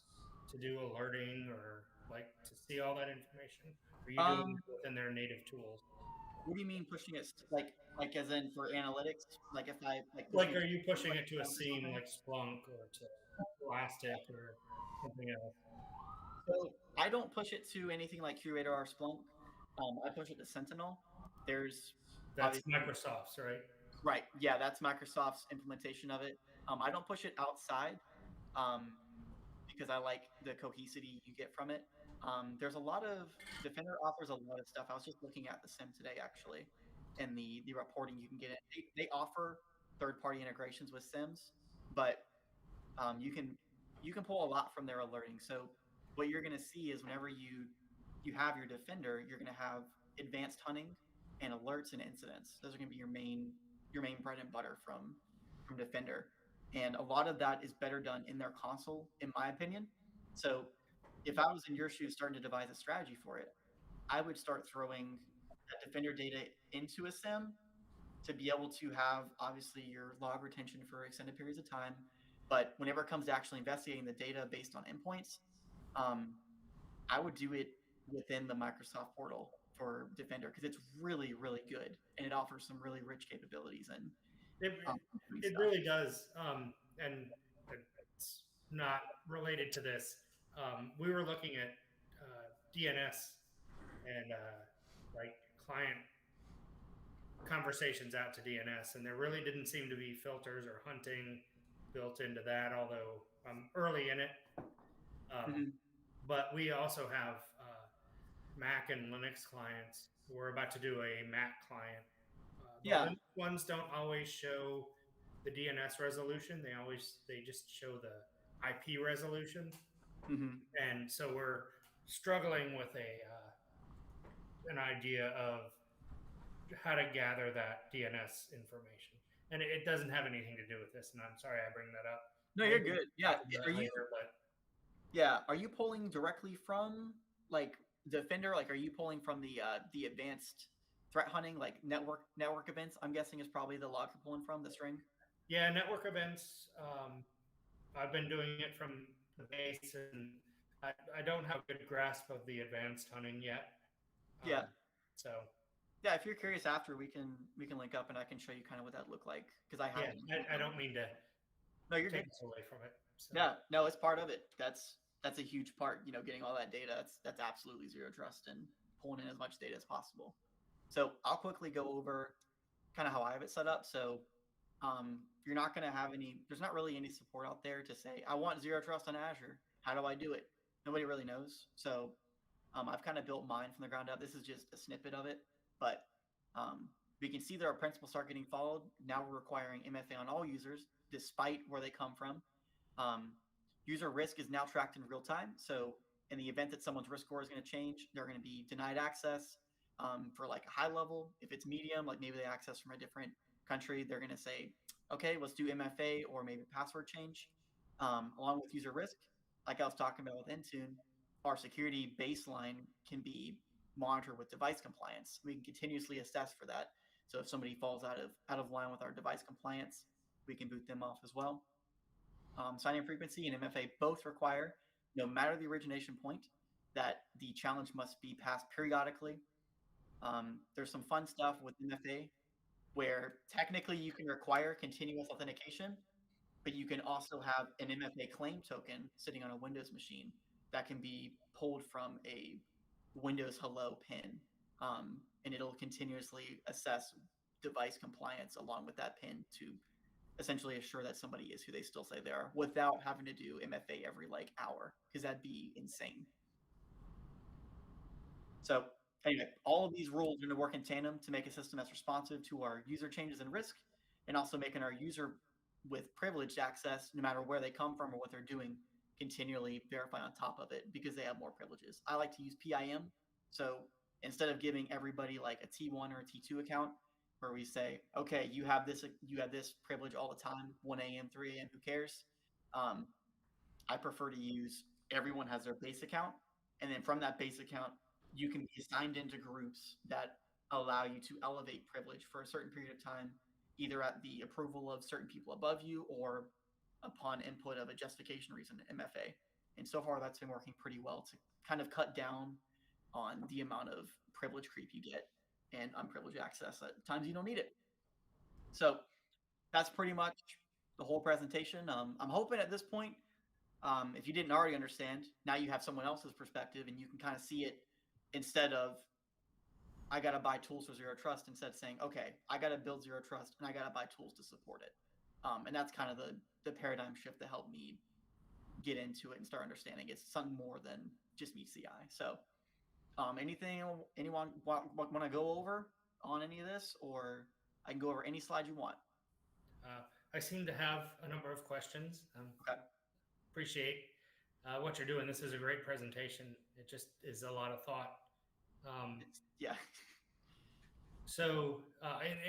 Speaker 7: to do alerting or like to see all that information? Are you doing
Speaker 2: Um,
Speaker 7: it within their native tools?
Speaker 2: what do you mean pushing it like as in for analytics? Like if I like pushing
Speaker 7: Like,
Speaker 2: it
Speaker 7: are you pushing
Speaker 2: like
Speaker 7: it to a
Speaker 2: or
Speaker 7: scene
Speaker 2: something?
Speaker 7: like Splunk or to Elastic or something else?
Speaker 2: So I don't push it to anything like Curator or Splunk. I push it to Sentinel. There's
Speaker 7: That's
Speaker 2: obviously
Speaker 7: Microsoft's, right?
Speaker 2: right. Yeah, that's Microsoft's implementation of it. I don't push it outside. Um, because I like the cohesivity you get from it. There's a lot of Defender offers a lot of stuff. I was just looking at the sim today actually, and the reporting you can get in. They offer third party integrations with sims, but you can pull a lot from their alerting. So what you're going to see is whenever you have your Defender, you're going to have advanced hunting and alerts and incidents. Those are going to be your main bread and butter from Defender. And a lot of that is better done in their console, in my opinion. So if I was in your shoes starting to devise a strategy for it, I would start throwing that Defender data into a sim to be able to have obviously your log retention for extended periods of time. But whenever it comes to actually investigating the data based on endpoints, um, I would do it within the Microsoft portal for Defender because it's really, really good and it offers some really rich capabilities and
Speaker 7: It,
Speaker 2: doing
Speaker 7: it
Speaker 2: stuff.
Speaker 7: really does. And it's not related to this. We were looking at DNS and like client conversations out to DNS, and there really didn't seem to be filters or hunting built into that, although I'm early in it.
Speaker 2: Mhm.
Speaker 7: But we also have Mac and Linux clients. We're about to do a Mac client. The
Speaker 2: Yeah.
Speaker 7: Linux ones don't always show the DNS resolution. They just show the IP resolution,
Speaker 2: Hmm.
Speaker 7: and so we're struggling with an idea of how to gather that DNS information. And it doesn't have anything to do with this. And I'm sorry I bring that up.
Speaker 2: No, you're
Speaker 7: Maybe
Speaker 2: good.
Speaker 7: we'll
Speaker 2: Yeah.
Speaker 7: talk about
Speaker 2: Are
Speaker 7: it
Speaker 2: you?
Speaker 7: later, but
Speaker 2: Yeah. Are you pulling directly from like Defender? Like, are you pulling from the advanced threat hunting, like network events? I'm guessing is probably the log you're pulling from the string.
Speaker 7: yeah, network events. I've been doing it from the base, and I don't have a good grasp of the advanced hunting yet.
Speaker 2: Yeah.
Speaker 7: So
Speaker 2: Yeah. If you're curious after, we can link up and I can show you kind of what that looked like because I
Speaker 7: yeah,
Speaker 2: haven't.
Speaker 7: I don't mean to
Speaker 2: No, you're
Speaker 7: take
Speaker 2: good.
Speaker 7: us away from it. So.
Speaker 2: No, it's part of it. That's a huge part. Getting all that data. That's absolutely zero trust and pulling in as much data as possible. So I'll quickly go over kind of how I have it set up. So you're not going to have any. There's not really any support out there to say I want zero trust on Azure. How do I do it? Nobody really knows. So I've kind of built mine from the ground up. This is just a snippet of it, but we can see that our principles start getting followed. Now we're requiring MFA on all users, despite where they come from. Um, User risk is now tracked in real time. So in the event that someone's risk score is going to change, they're going to be denied access for like a high level. If it's medium, like maybe they access from a different country, they're going to say, okay, let's do MFA or maybe password change. Along with user risk, like I was talking about with Intune, our security baseline can be monitored with device compliance. We can continuously assess for that. So if somebody falls out of line with our device compliance, we can boot them off as well. Signing frequency and MFA both require, no matter the origination point, that the challenge must be passed periodically. There's some fun stuff with MFA where technically you can require continuous authentication, but you can also have an MFA claim token sitting on a Windows machine that can be pulled from a Windows Hello pin, and it'll continuously assess device compliance along with that pin to essentially assure that somebody is who they still say they are without having to do MFA every like hour, because that'd be insane. So anyway, all of these rules are going to work in tandem to make a system that's responsive to our user changes and risk, and also making our user with privileged access, no matter where they come from or what they're doing, continually verify on top of it because they have more privileges. I like to use PIM. So instead of giving everybody like a T1 or a T2 account, where we say, okay, you have this privilege all the time, 1 a.m., 3 a.m., who cares? I prefer to use everyone has their base account, and then from that base account, you can be assigned into groups that allow you to elevate privilege for a certain period of time, either at the approval of certain people above you or upon input of a justification reason, MFA. And so far, that's been working pretty well to kind of cut down on the amount of privilege creep you get and unprivileged access at times you don't need it. So that's pretty much the whole presentation. I'm hoping at this point, if you didn't already understand, now you have someone else's perspective and you can kind of see it instead of I got to buy tools for Zero Trust, instead of saying, okay, I got to build Zero Trust and I got to buy tools to support it. And that's kind of the paradigm shift that helped me get into it and start understanding it's something more than just meet CI. So anything anyone want to go over on any of this, or I can go over any slide you want.
Speaker 7: I seem to have a number of questions.
Speaker 2: Okay.
Speaker 7: Appreciate what you're doing. This is a great presentation. It just is a lot of thought.
Speaker 2: Yeah.
Speaker 7: So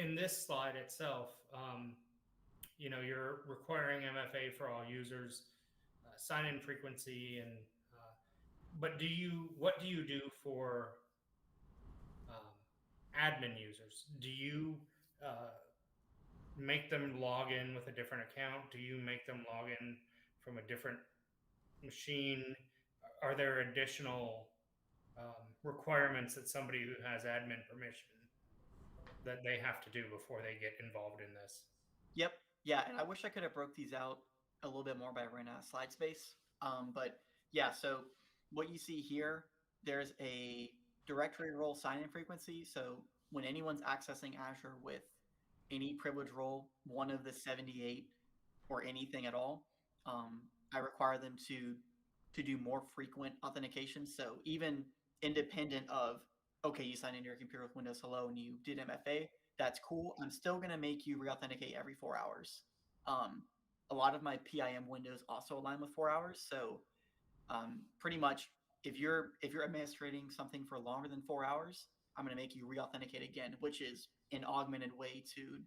Speaker 7: in this slide itself, you're requiring MFA for all users, sign-in frequency, and but what do you do for admin users? Do you make them log in with a different account? Do you make them log in from a different machine? Are there additional requirements that somebody who has admin permission that they have to do before they get involved in this?
Speaker 2: Yep. Yeah, and I wish I could have broke these out a little bit more, but I ran out of slide space. But yeah, so what you see here, there's a directory role sign-in frequency. So when anyone's accessing Azure with any privilege role, one of the 78 or anything at all, I require them to do more frequent authentication. So even independent of, okay, you signed into your computer with Windows Hello and you did MFA, that's cool. I'm still going to make you re-authenticate every 4 hours. A lot of my PIM windows also align with 4 hours. So pretty much if you're administrating something for longer than 4 hours, I'm going to make you re-authenticate again, which is an augmented way to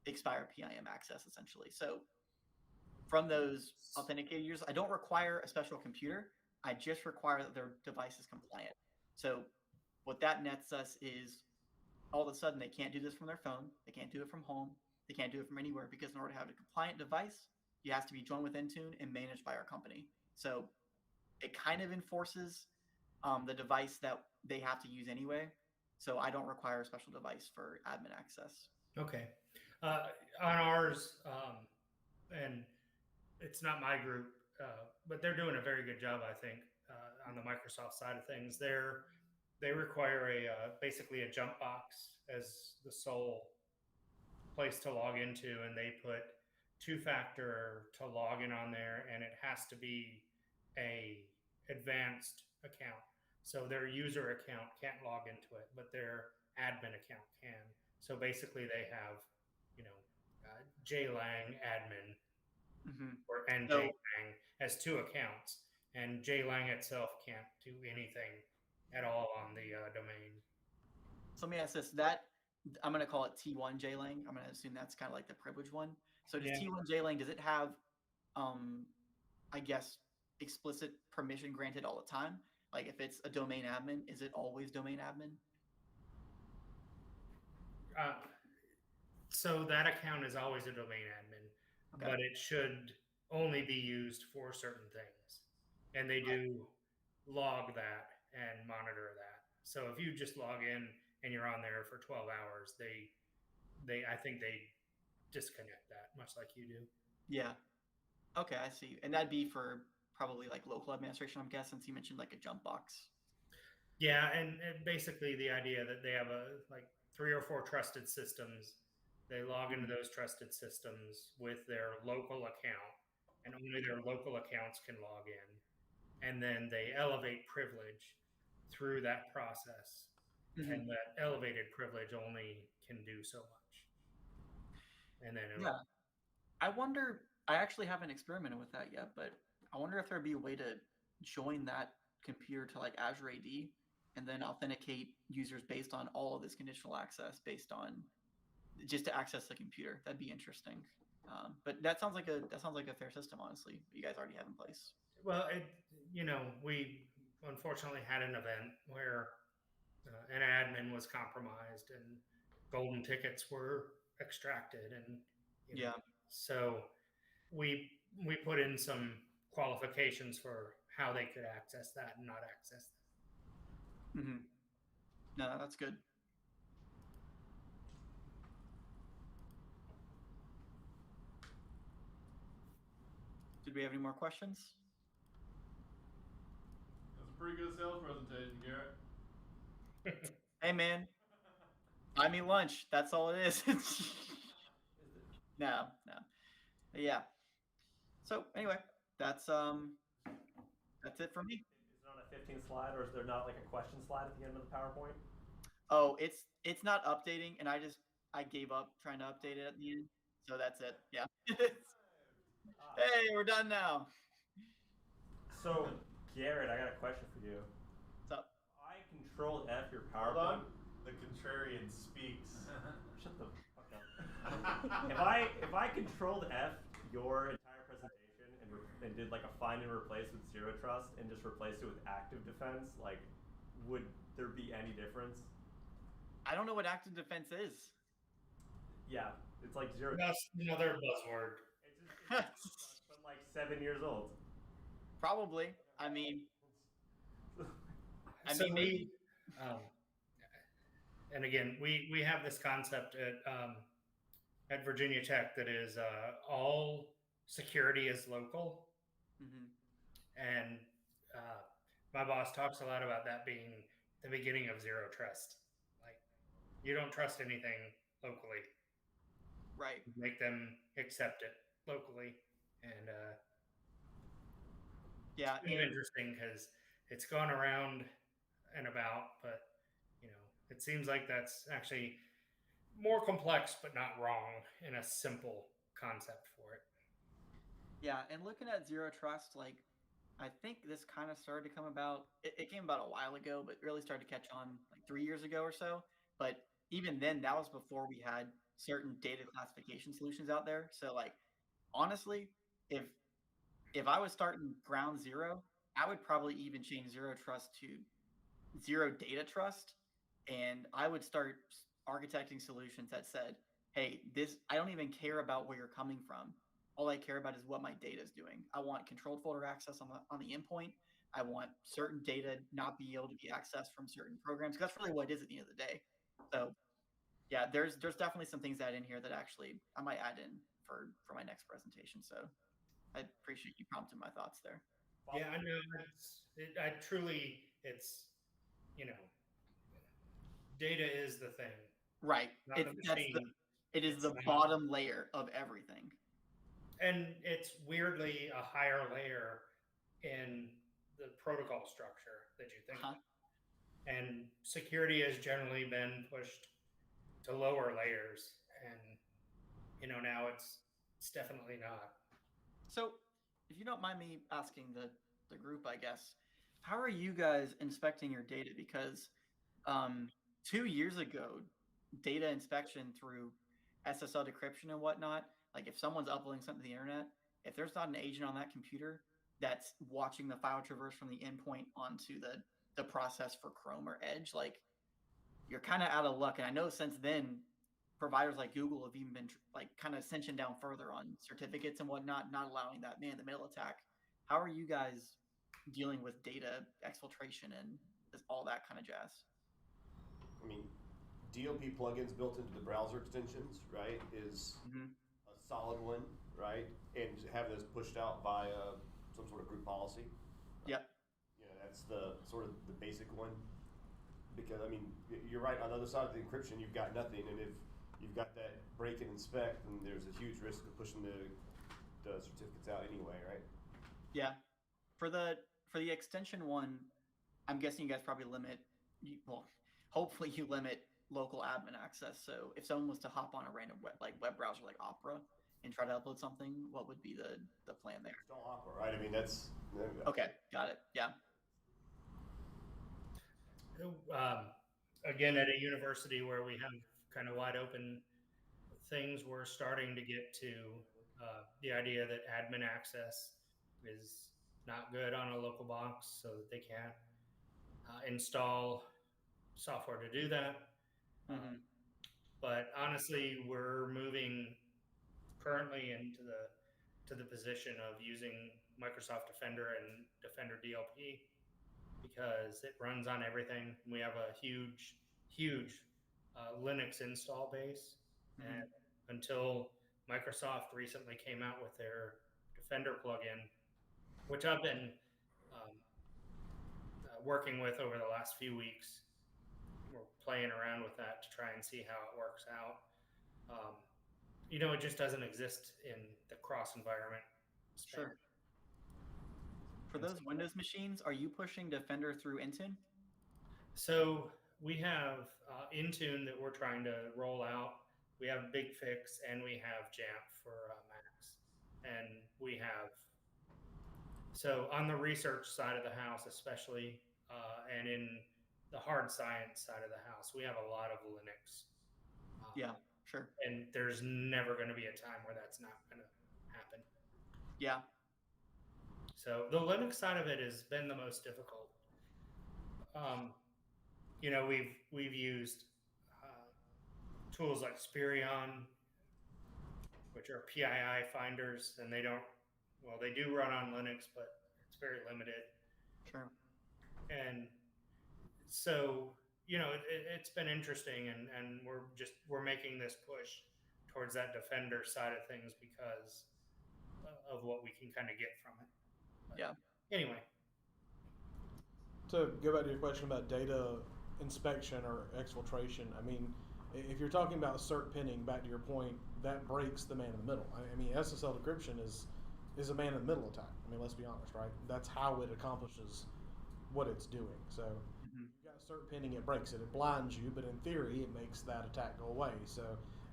Speaker 2: expire PIM access essentially. So from those authenticated users, I don't require a special computer. I just require that their device is compliant. So what that nets us is all of a sudden they can't do this from their phone. They can't do it from home. They can't do it from anywhere, because in order to have a compliant device, it has to be joined with Intune and managed by our company. So it kind of enforces the device that they have to use anyway. So I don't require a special device for admin access.
Speaker 7: Okay. On ours, and it's not my group, but they're doing a very good job, I think, on the Microsoft side of things. They require basically a jump box as the sole place to log into, and they put two-factor to log in on there, and it has to be a advanced account. So their user account can't log into it, but their admin account can. So basically they have, JLang admin and JLang as two accounts, and JLang itself can't do anything at all on the domain.
Speaker 2: So let me ask this, that I'm going to call it T1 JLang. I'm going to assume that's kind of like the privileged one. So does T1 JLang, does it have, I guess, explicit permission granted all the time? Like if it's a domain admin, is it always domain admin?
Speaker 7: So that account is always a domain admin, but it should only be used for certain things. And they do log that and monitor that. So if you just log in and you're on there for 12 hours, I think they disconnect that, much like you do.
Speaker 2: Yeah. Okay, I see. And that'd be for probably like local administration, I'm guessing, since you mentioned like a jump box.
Speaker 7: Yeah, and basically the idea that they have like 3 or 4 trusted systems They log into those trusted systems with their local account, and only their local accounts can log in. And then they elevate privilege through that process. And that elevated privilege only can do so much. And then it'll,
Speaker 2: Yeah. I wonder, I actually haven't experimented with that yet, but I wonder if there'd be a way to join that computer to like Azure AD and then authenticate users based on all of this conditional access based on just to access the computer. That'd be interesting. But that sounds like a fair system, honestly. That you guys already have in place.
Speaker 7: well, we unfortunately had an event where an admin was compromised and golden tickets were extracted, and you know,
Speaker 2: Yeah.
Speaker 7: so we put in some qualifications for how they could access that and not access that.
Speaker 2: Mm-hmm. No, that's good. Did we have any more questions?
Speaker 4: That was a pretty good sales presentation, Garrett.
Speaker 2: Hey, man. Buy me lunch. That's all it is. No. But yeah. So anyway, that's it for me.
Speaker 5: Is it on a 15 slide, or is there not like a question slide at the end of the PowerPoint?
Speaker 2: Oh, it's not updating, and I gave up trying to update it at the end. So that's it. Yeah. Hey, we're done now.
Speaker 5: So, Garrett, I got a question for you.
Speaker 2: What's up?
Speaker 5: I Control F your
Speaker 4: Hold
Speaker 5: PowerPoint.
Speaker 4: on. The contrarian speaks.
Speaker 5: Shut the fuck up. If I Controlled F your entire presentation and did like a find and replace with zero trust and just replaced it with active defense, like, would there be any difference?
Speaker 2: I don't know what active defense is.
Speaker 5: Yeah, it's like zero.
Speaker 7: That's another buzzword.
Speaker 5: It's but like 7 years old.
Speaker 2: Probably. I mean,
Speaker 7: So
Speaker 2: maybe.
Speaker 7: And again, we have this concept at Virginia Tech that is all security is local, and my boss talks a lot about that being the beginning of zero trust. Like, you don't trust anything locally.
Speaker 2: Right.
Speaker 7: Make them accept it locally, and
Speaker 2: Yeah.
Speaker 7: it's interesting because it's gone around and about, but it seems like that's actually more complex, but not wrong in a simple concept for it.
Speaker 2: Yeah, and looking at zero trust, like I think this kind of started to come about. It came about a while ago, but really started to catch on like 3 years ago or so. But even then, that was before we had certain data classification solutions out there. So, like, honestly, if I was starting ground zero, I would probably even change zero trust to zero data trust, and I would start architecting solutions that said, hey, I don't even care about where you're coming from. All I care about is what my data is doing. I want controlled folder access on the endpoint. I want certain data not be able to be accessed from certain programs. That's really what it is at the end of the day. So yeah, there's definitely some things that in here that actually I might add in for my next presentation. So I appreciate you prompting my thoughts there.
Speaker 7: Yeah, I know. It's data is the thing.
Speaker 2: Right. It is the bottom layer of everything.
Speaker 7: And it's weirdly a higher layer in the protocol structure that you think of. And security has generally been pushed to lower layers, and now it's definitely not.
Speaker 2: So if you don't mind me asking the group, I guess, how are you guys inspecting your data? Because 2 years ago, data inspection through SSL decryption and whatnot, like if someone's uploading something to the internet, if there's not an agent on that computer that's watching the file traverse from the endpoint onto the process for Chrome or Edge, like you're kind of out of luck. And I know since then, providers like Google have even been like kind of cinching down further on certificates and whatnot, not allowing that man-in-the-middle attack. How are you guys dealing with data exfiltration and all that kind of jazz?
Speaker 8: I mean, DLP plugins built into the browser extensions, right, is a solid one, right? And have those pushed out by some sort of group policy.
Speaker 2: Yep.
Speaker 8: That's the sort of the basic one. Because, I mean, you're right, on the other side of the encryption, you've got nothing. And if you've got that break and inspect, and there's a huge risk of pushing the certificates out anyway, right?
Speaker 2: Yeah. For the extension one, I'm guessing you guys probably limit. Well, hopefully you limit local admin access. So if someone was to hop on a random web browser like Opera and try to upload something, what would be the plan there?
Speaker 8: Install Opera, right? I mean, that's
Speaker 2: Okay, got it. Yeah.
Speaker 7: Again, at a university where we have kind of wide open things, we're starting to get to the idea that admin access is not good on a local box, so that they can't install software to do that. But honestly, we're moving currently into the position of using Microsoft Defender and Defender DLP because it runs on everything. We have a huge Linux install base, and until Microsoft recently came out with their Defender plugin, which I've been working with over the last few weeks. We're playing around with that to try and see how it works out. It just doesn't exist in the cross environment.
Speaker 2: Sure. For those Windows machines, are you pushing Defender through Intune?
Speaker 7: So we have Intune that we're trying to roll out. We have BigFix and we have Jamf for Macs. And we have, so on the research side of the house especially, and in the hard science side of the house, we have a lot of Linux.
Speaker 2: Yeah, sure.
Speaker 7: And there's never going to be a time where that's not going to happen.
Speaker 2: Yeah.
Speaker 7: So the Linux side of it has been the most difficult. We've used tools like Spirion, which are PII finders, and they do run on Linux, but it's very limited.
Speaker 2: Sure.
Speaker 7: And so, it's been interesting, and we're making this push towards that Defender side of things because of what we can kind of get from it. But
Speaker 2: yeah.
Speaker 7: Anyway.
Speaker 1: To go back to your question about data inspection or exfiltration, I mean, if you're talking about cert pinning, back to your point, that breaks the man in the middle. I mean, SSL decryption is a man in the middle attack. I mean, let's be honest, right? That's how it accomplishes what it's doing. So you've got cert pinning, it breaks it. It blinds you, but in theory, it makes that attack go away. So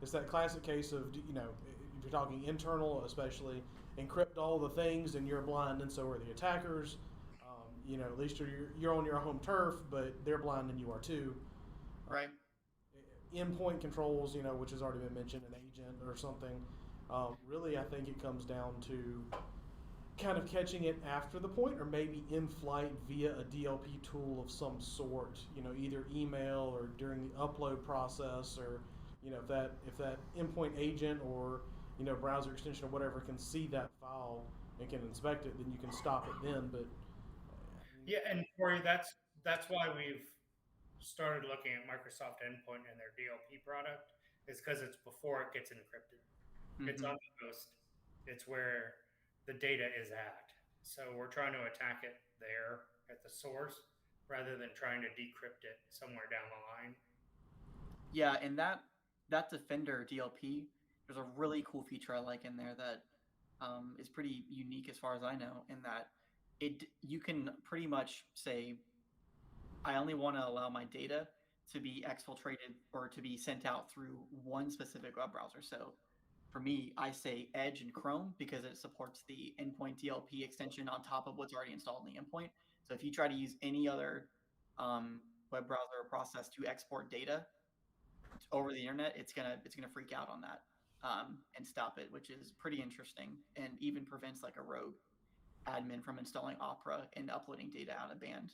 Speaker 1: it's that classic case of, if you're talking internal, especially, encrypt all the things and you're blind and so are the attackers. At least you're on your home turf, but they're blind and you are too.
Speaker 2: Right.
Speaker 1: Endpoint controls, which has already been mentioned, an agent or something. Really, I think it comes down to kind of catching it after the point, or maybe in flight via a DLP tool of some sort. Either email or during the upload process, or if that endpoint agent or browser extension or whatever can see that file and can inspect it, then you can stop it then. But
Speaker 7: yeah, and Corey, that's why we've started looking at Microsoft Endpoint and their DLP product, is because it's before it gets encrypted. It's on the host. It's where the data is at. So we're trying to attack it there at the source rather than trying to decrypt it somewhere down the line.
Speaker 2: Yeah, and that Defender DLP, there's a really cool feature I like in there that is pretty unique as far as I know, in that you can pretty much say, I only want to allow my data to be exfiltrated or to be sent out through one specific web browser. So for me, I say Edge and Chrome because it supports the endpoint DLP extension on top of what's already installed in the endpoint. So if you try to use any other web browser or process to export data over the internet, it's gonna freak out on that and stop it, which is pretty interesting, and even prevents like a rogue admin from installing Opera and uploading data out of band.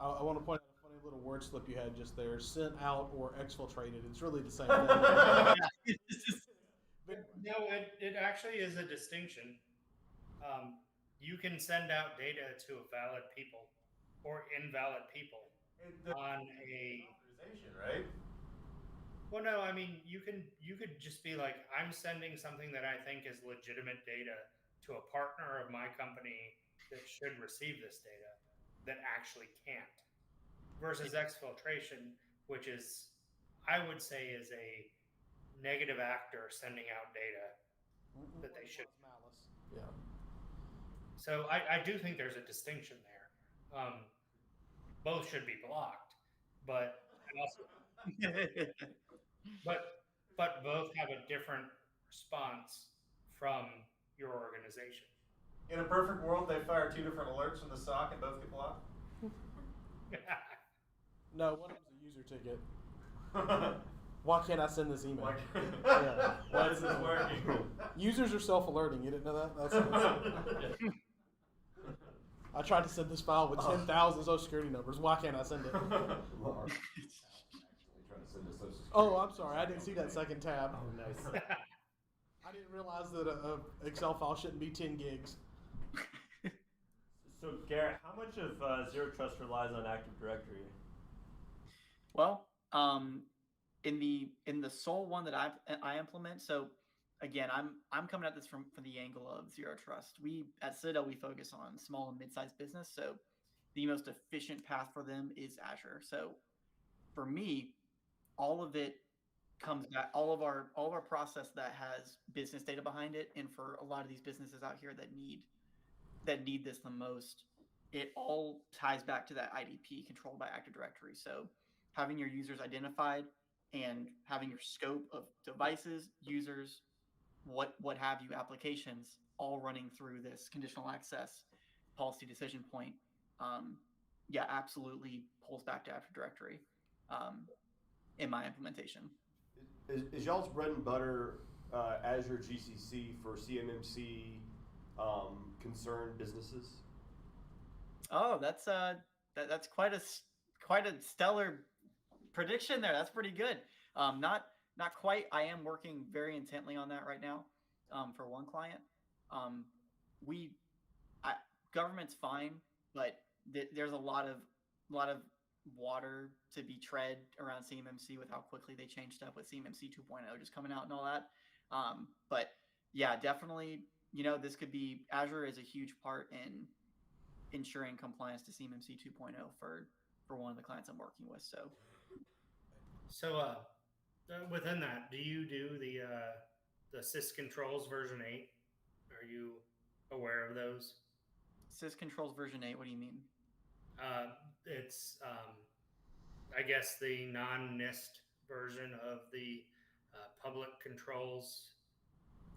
Speaker 1: I want to point out a funny little word slip you had just there: sent out or exfiltrated. It's really the same thing.
Speaker 7: No, it actually is a distinction. You can send out data to valid people or invalid people on a
Speaker 8: authorization, right?
Speaker 7: Well, no, I mean, you could just be like, I'm sending something that I think is legitimate data to a partner of my company that should receive this data that actually can't. Versus exfiltration, which is, I would say, is a negative actor sending out data that they should.
Speaker 1: Malice. Yeah.
Speaker 7: So I do think there's a distinction there. Both should be blocked, but also, but both have a different response from your organization.
Speaker 4: In a perfect world, they fire 2 different alerts from the SOC and both get blocked.
Speaker 1: No, one of them's a user ticket. Why can't I send this email?
Speaker 4: Yeah. Why is this working?
Speaker 1: Users are self-alerting. You didn't know that? That's I tried to send this file with 10,000 social security numbers. Why can't I send it?
Speaker 8: Well, actually trying to send us social security.
Speaker 1: Oh, I'm sorry. I didn't see that second tab.
Speaker 8: Oh, nice.
Speaker 1: I didn't realize that a Excel file shouldn't be 10 gigs.
Speaker 5: So Garrett, how much of Zero Trust relies on Active Directory?
Speaker 2: Well, in the sole one that I implement, so again, I'm coming at this from the angle of Zero Trust. We at Citadel, we focus on small and mid-sized business, so the most efficient path for them is Azure. So for me, all of it comes back, all of our process that has business data behind it, and for a lot of these businesses out here that need this the most, it all ties back to that IDP controlled by Active Directory. So having your users identified and having your scope of devices, users, what have you, applications, all running through this conditional access policy decision point, yeah, absolutely pulls back to Active Directory in my implementation.
Speaker 8: Is y'all's bread and butter Azure GCC for CMMC concerned businesses?
Speaker 2: Oh, that's quite a stellar prediction there. That's pretty good. Not quite. I am working very intently on that right now for one client. Government's fine, but there's a lot of water to be tread around CMMC with how quickly they changed stuff with CMMC 2.0 just coming out and all that. But yeah, definitely, this could be, Azure is a huge part in ensuring compliance to CMMC 2.0 for one of the clients I'm working with.
Speaker 7: So within that, do you do the syscontrols version 8? Are you aware of those?
Speaker 2: Syscontrols version 8, what do you mean?
Speaker 7: It's I guess the non-NIST version of the public controls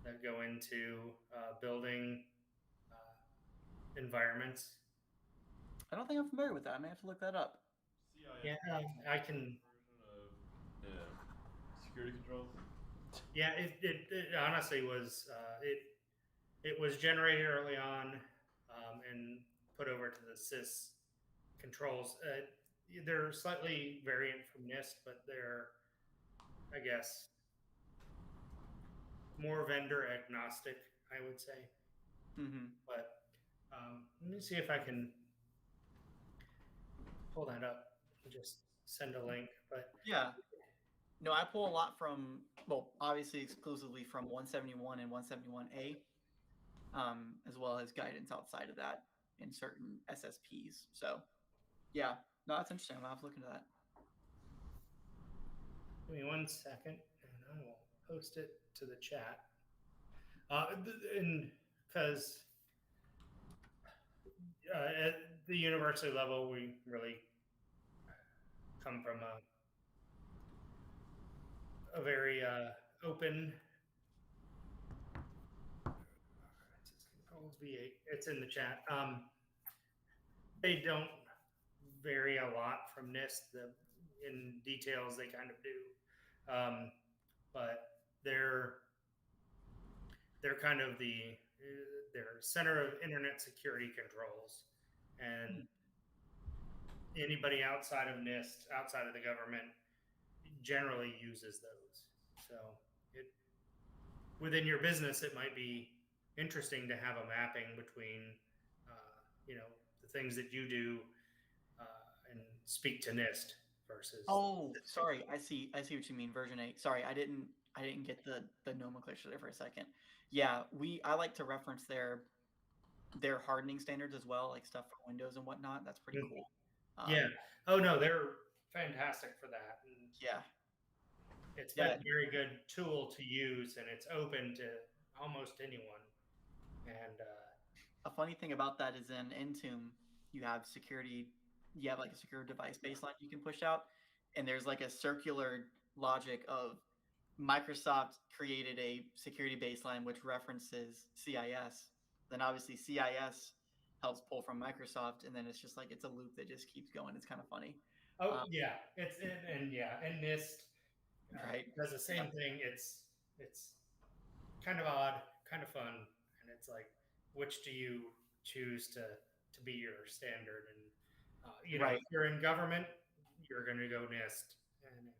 Speaker 7: that go into building environments.
Speaker 2: I don't think I'm familiar with that. I may have to look that up.
Speaker 7: Yeah, I can.
Speaker 3: Version of security controls.
Speaker 7: Yeah, it honestly was it was generated early on and put over to the sys controls. They're slightly variant from NIST, but they're, I guess, more vendor agnostic, I would say.
Speaker 2: Mm-hmm.
Speaker 7: But let me see if I can pull that up and just send a link. But
Speaker 2: yeah, no, I pull a lot from, well, obviously exclusively from 171 and 171A, as well as guidance outside of that in certain SSPs. So yeah, no, that's interesting. I'll have to look into that.
Speaker 7: Give me 1 second, and I will post it to the chat. And because at the university level, we really come from a very open. V8. It's in the chat. They don't vary a lot from NIST. In details, they kind of do, but they're kind of their center of internet security controls, and anybody outside of NIST, outside of the government, generally uses those. So within your business, it might be interesting to have a mapping between, the things that you do and speak to NIST versus.
Speaker 2: Oh, sorry. I see what you mean. Version 8. Sorry, I didn't get the nomenclature there for a second. Yeah, I like to reference their hardening standards as well, like stuff for Windows and whatnot. That's pretty cool.
Speaker 7: Yeah. Oh no, they're fantastic for that. And
Speaker 2: yeah.
Speaker 7: it's
Speaker 2: Yeah.
Speaker 7: been a very good tool to use, and it's open to almost anyone. And
Speaker 2: A funny thing about that is in Intune, you have like a secure device baseline you can push out, and there's like a circular logic of Microsoft created a security baseline which references CIS. Then obviously CIS helps pull from Microsoft, and then it's just like it's a loop that just keeps going. It's kind of funny.
Speaker 7: yeah, and NIST
Speaker 2: Right.
Speaker 7: does the same thing. It's kind of odd, kind of fun, and it's like, which do you choose to be your standard? And
Speaker 2: Right.
Speaker 7: if you're in government, you're going to go NIST, and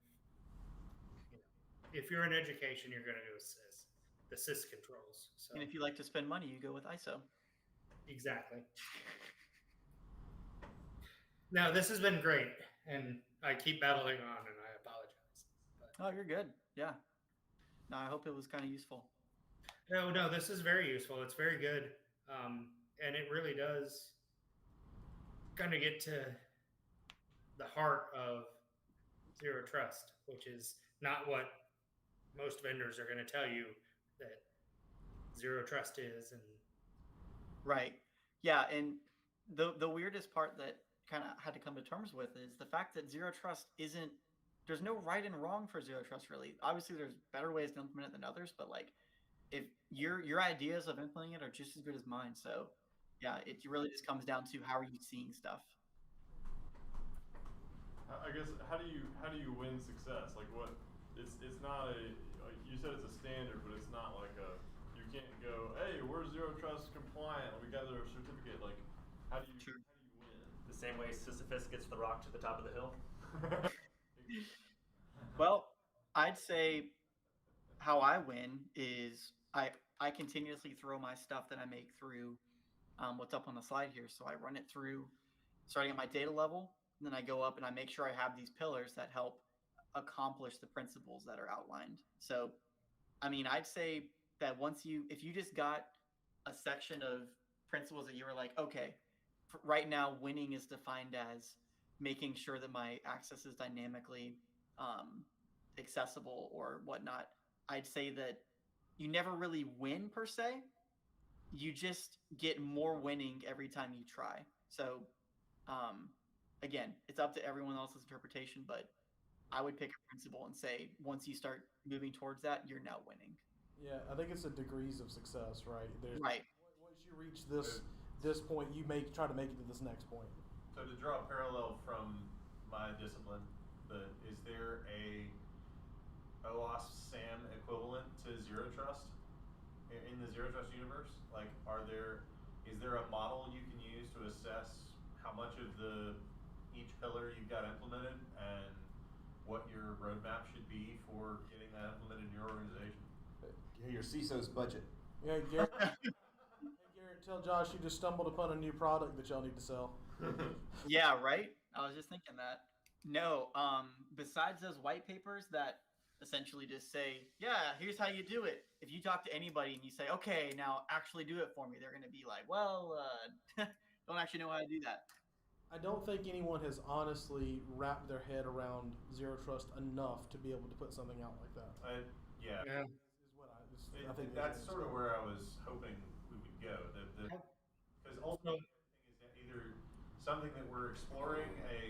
Speaker 7: if you're in education, you're going to go SIS, the SIS controls. So
Speaker 2: And if you like to spend money, you go with ISO.
Speaker 7: exactly. Now this has been great, and I keep battling on, and I apologize. But
Speaker 2: Oh, you're good. Yeah. No, I hope it was kind of useful.
Speaker 7: no, this is very useful. It's very good, and it really does kind of get to the heart of zero trust, which is not what most vendors are going to tell you that zero trust is. And
Speaker 2: Right. Yeah, and the weirdest part that kind of had to come to terms with is the fact that zero trust isn't there's no right and wrong for zero trust really. Obviously there's better ways to implement it than others, but like if your ideas of implementing it are just as good as mine. So yeah, it really just comes down to how are you seeing stuff.
Speaker 4: I guess how do you win success? Like what? It's not a like you said it's a standard, but it's not like a you can't go hey we're zero trust compliant. We got our certificate. Like how do you win?
Speaker 5: The same way Sisyphus gets the rock to the top of the hill.
Speaker 2: Well, I'd say how I win is I continuously throw my stuff that I make through what's up on the slide here. So I run it through starting at my data level, and then I go up and I make sure I have these pillars that help accomplish the principles that are outlined. So, I mean, I'd say that if you just got a section of principles that you were like, okay, right now winning is defined as making sure that my access is dynamically accessible or whatnot. I'd say that you never really win per se. You just get more winning every time you try. So, again, it's up to everyone else's interpretation, but I would pick a principle and say once you start moving towards that, you're now winning.
Speaker 1: Yeah, I think it's the degrees of success, right?
Speaker 2: Right.
Speaker 1: Once you reach this point, you try to make it to this next point.
Speaker 9: So to draw a parallel from my discipline, is there a OWASP SAM equivalent to zero trust in the zero trust universe? Like, is there a model you can use to assess how much of each pillar you've got implemented and what your roadmap should be for getting that implemented in your organization?
Speaker 8: Your CISO's budget.
Speaker 1: Yeah, Garrett. Hey, Garrett, tell Josh you just stumbled upon a new product that y'all need to sell.
Speaker 2: Yeah, right. I was just thinking that. No, besides those white papers that essentially just say, yeah, here's how you do it. If you talk to anybody and you say, okay, now actually do it for me, they're going to be like, well, don't actually know how to do that.
Speaker 1: I don't think anyone has honestly wrapped their head around zero trust enough to be able to put something out like that.
Speaker 9: Yeah.
Speaker 7: yeah,
Speaker 1: Is what I think
Speaker 9: That's sort of where I was hoping we would go. Because ultimately, the thing is that either something that we're exploring, a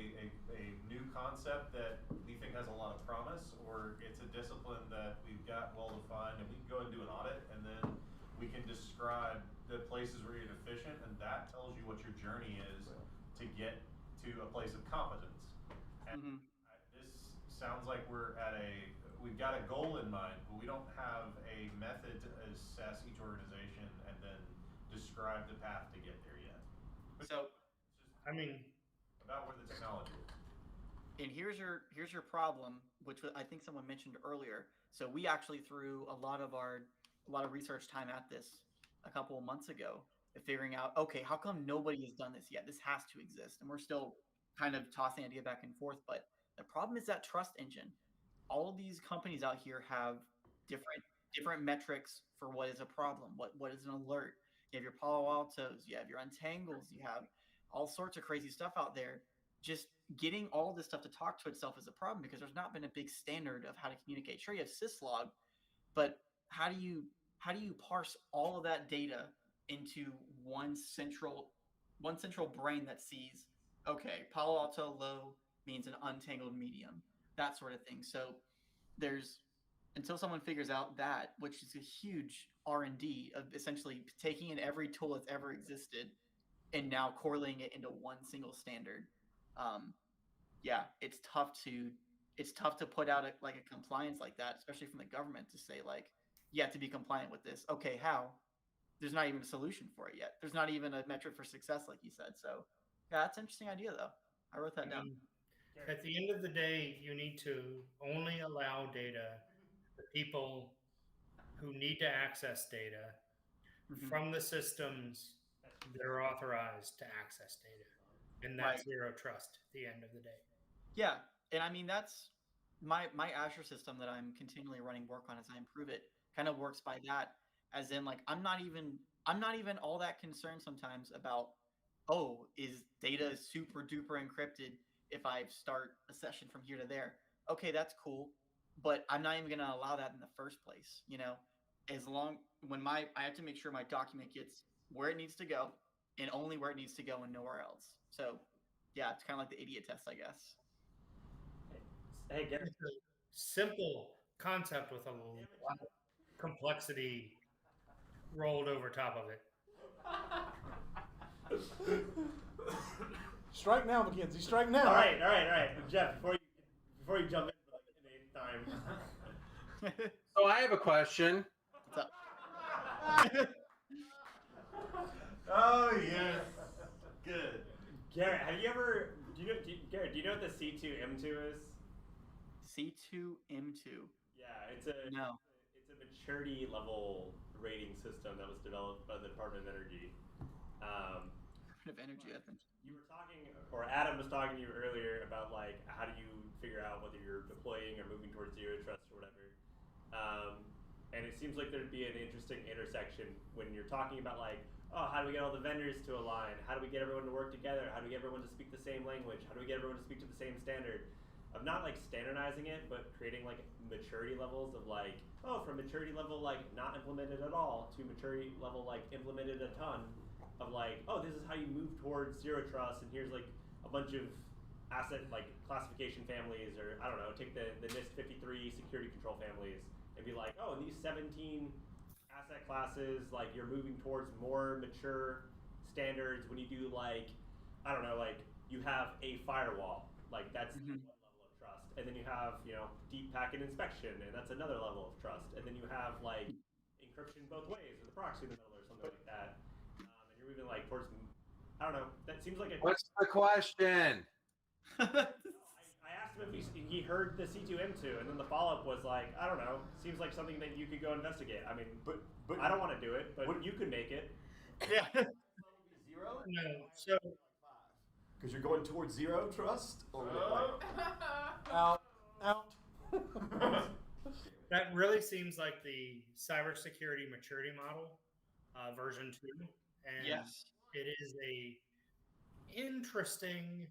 Speaker 9: new concept that we think has a lot of promise, or it's a discipline that we've got well defined, and we can go and do an audit, and then we can describe the places where you're deficient, and that tells you what your journey is to get to a place of competence. And this sounds like we've got a goal in mind, but we don't have a method to assess each organization and then describe the path to get there yet.
Speaker 2: So,
Speaker 7: I mean,
Speaker 9: about where the technology is.
Speaker 2: and here's your problem, which I think someone mentioned earlier. So we actually threw a lot of research time at this a couple of months ago, figuring out, okay, how come nobody has done this yet? This has to exist, and we're still kind of tossing the idea back and forth. But the problem is that trust engine. All of these companies out here have different metrics for what is a problem, what is an alert. You have your Palo Altos, you have your Untangles, you have all sorts of crazy stuff out there just getting all this stuff to talk to itself is a problem because there's not been a big standard of how to communicate. Sure, you have syslog, but how do you parse all of that data into one central brain that sees, okay, Palo Alto low means an untangled medium, that sort of thing. So there's, until someone figures out that, which is a huge R&D of essentially taking in every tool that's ever existed and now correlating it into one single standard. Yeah, it's tough to put out like a compliance like that, especially from the government, to say like, you have to be compliant with this. Okay, how? There's not even a solution for it yet. There's not even a metric for success, like you said. So yeah, that's an interesting idea though. I wrote that down.
Speaker 7: At the end of the day, you need to only allow data to people who need to access data from the systems that are authorized to access data. And that's zero trust at the end of the day.
Speaker 2: Yeah. And I mean, that's my Azure system that I'm continually running work on as I improve it kind of works by that, as in like, I'm not even all that concerned sometimes about, oh, is data super duper encrypted if I start a session from here to there? Okay, that's cool, but I'm not even going to allow that in the first place. As long I have to make sure my document gets where it needs to go and only where it needs to go and nowhere else. So yeah, it's kind of like the idiot test, I guess.
Speaker 5: Hey, Garrett.
Speaker 7: It's a simple concept with a lot of complexity rolled over top of it.
Speaker 1: Strike now, Mackenzie. Strike now.
Speaker 5: All right. Jeff, before you jump in for like an 8th time.
Speaker 3: So I have a question.
Speaker 2: What's up?
Speaker 9: Oh yes, good.
Speaker 5: Garrett, Garrett, do you know what the C2M2 is?
Speaker 2: C2M2.
Speaker 5: Yeah, it's a maturity level rating system that was developed by the Department of Energy.
Speaker 2: Of energy, I think.
Speaker 5: You were talking, or Adam was talking to you earlier about like how do you figure out whether you're deploying or moving towards zero trust or whatever. And it seems like there'd be an interesting intersection when you're talking about like, oh, how do we get all the vendors to align? How do we get everyone to work together? How do we get everyone to speak the same language? How do we get everyone to speak to the same standard? Of not like standardizing it, but creating like maturity levels of like, oh, from maturity level like not implemented at all to maturity level like implemented a ton. Of like, oh, this is how you move towards zero trust, and here's like a bunch of asset like classification families, or I don't know, take the NIST 53 security control families, and be like, oh, in these 17 asset classes, like you're moving towards more mature standards when you do like, I don't know, like you have a firewall, like that's one level of trust, and then you have deep packet inspection, and that's another level of trust, and then you have like encryption both ways with a proxy in the middle or something like that. Moving like towards, I don't know. That seems like a.
Speaker 3: What's the question?
Speaker 5: I asked him if he heard the C2M2, and then the follow-up was like, I don't know. Seems like something that you could go investigate. I mean, but I don't want to do it, but you could make it.
Speaker 2: Yeah.
Speaker 8: Zero?
Speaker 7: No, so
Speaker 8: Because you're going towards zero trust, or
Speaker 1: Out.
Speaker 7: that really seems like the cybersecurity maturity model, version 2. And
Speaker 2: Yes.
Speaker 7: it is a interesting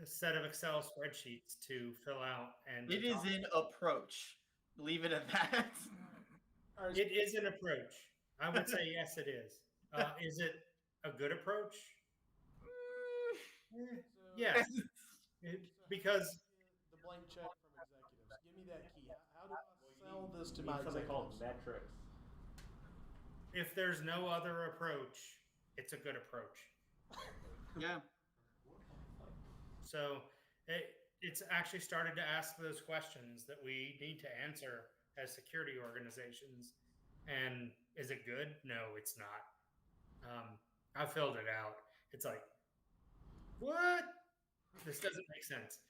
Speaker 7: set of Excel spreadsheets to fill out. And
Speaker 2: It is an approach. Leave it at that.
Speaker 7: It is an approach. I would say yes, it is. Is it a good approach? Yes. Because
Speaker 1: the blank check from executives. Give me that key. How do I sell this to my
Speaker 5: something called
Speaker 1: executives?
Speaker 5: metrics.
Speaker 7: if there's no other approach, it's a good approach.
Speaker 2: Yeah.
Speaker 7: So it's actually started to ask those questions that we need to answer as security organizations. And is it good? No, it's not. I filled it out. It's like, what? This doesn't make sense.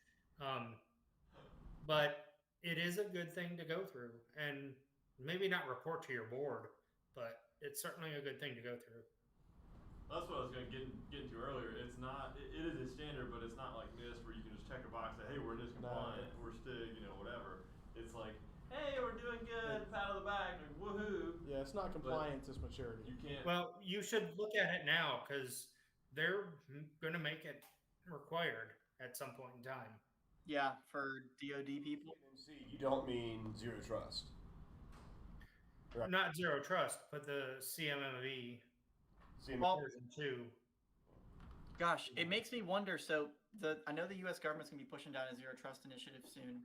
Speaker 7: But it is a good thing to go through, and maybe not report to your board, but it's certainly a good thing to go through.
Speaker 4: That's what I was going to get into earlier. It's not, it is a standard, but it's not like this where you can just check a box and say, hey, we're NIST compliant, we're STIG, whatever. It's like, hey, we're doing good, pat on the back, like, woohoo.
Speaker 1: Yeah, it's not compliance, it's maturity.
Speaker 4: You can't.
Speaker 7: Well, you should look at it now, because they're going to make it required at some point in time.
Speaker 2: Yeah, for DoD people.
Speaker 8: CMMC, you don't mean zero trust. Right.
Speaker 7: Not zero trust, but the CMMV
Speaker 2: Well,
Speaker 7: version 2.
Speaker 2: gosh, it makes me wonder. So I know the U.S. government's gonna be pushing down a zero trust initiative soon,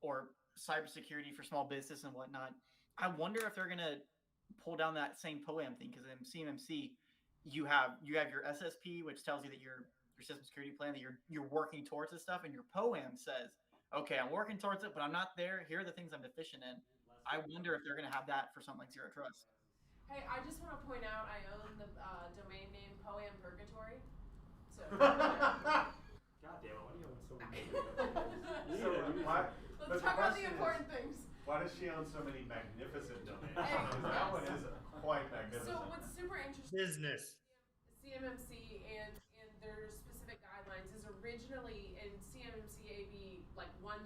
Speaker 2: or cybersecurity for small business and whatnot. I wonder if they're gonna pull down that same POAM thing, because in CMMC, you have your SSP, which tells you that your system security plan, that you're working towards this stuff, and your POAM says, okay, I'm working towards it, but I'm not there. Here are the things I'm deficient in. I wonder if they're gonna have that for something like zero trust.
Speaker 6: Hey, I just want to point out I own the domain name Poem Purgatory. So.
Speaker 5: God damn it! Why do you own so many?
Speaker 9: So why?
Speaker 6: Let's talk about the important things.
Speaker 9: Why does she own so many magnificent domains?
Speaker 6: Hey,
Speaker 9: Because that one is quite magnificent.
Speaker 6: So what's super interesting?
Speaker 7: Business.
Speaker 6: CMMC and their specific guidelines is originally in CMMC AB like 1.0,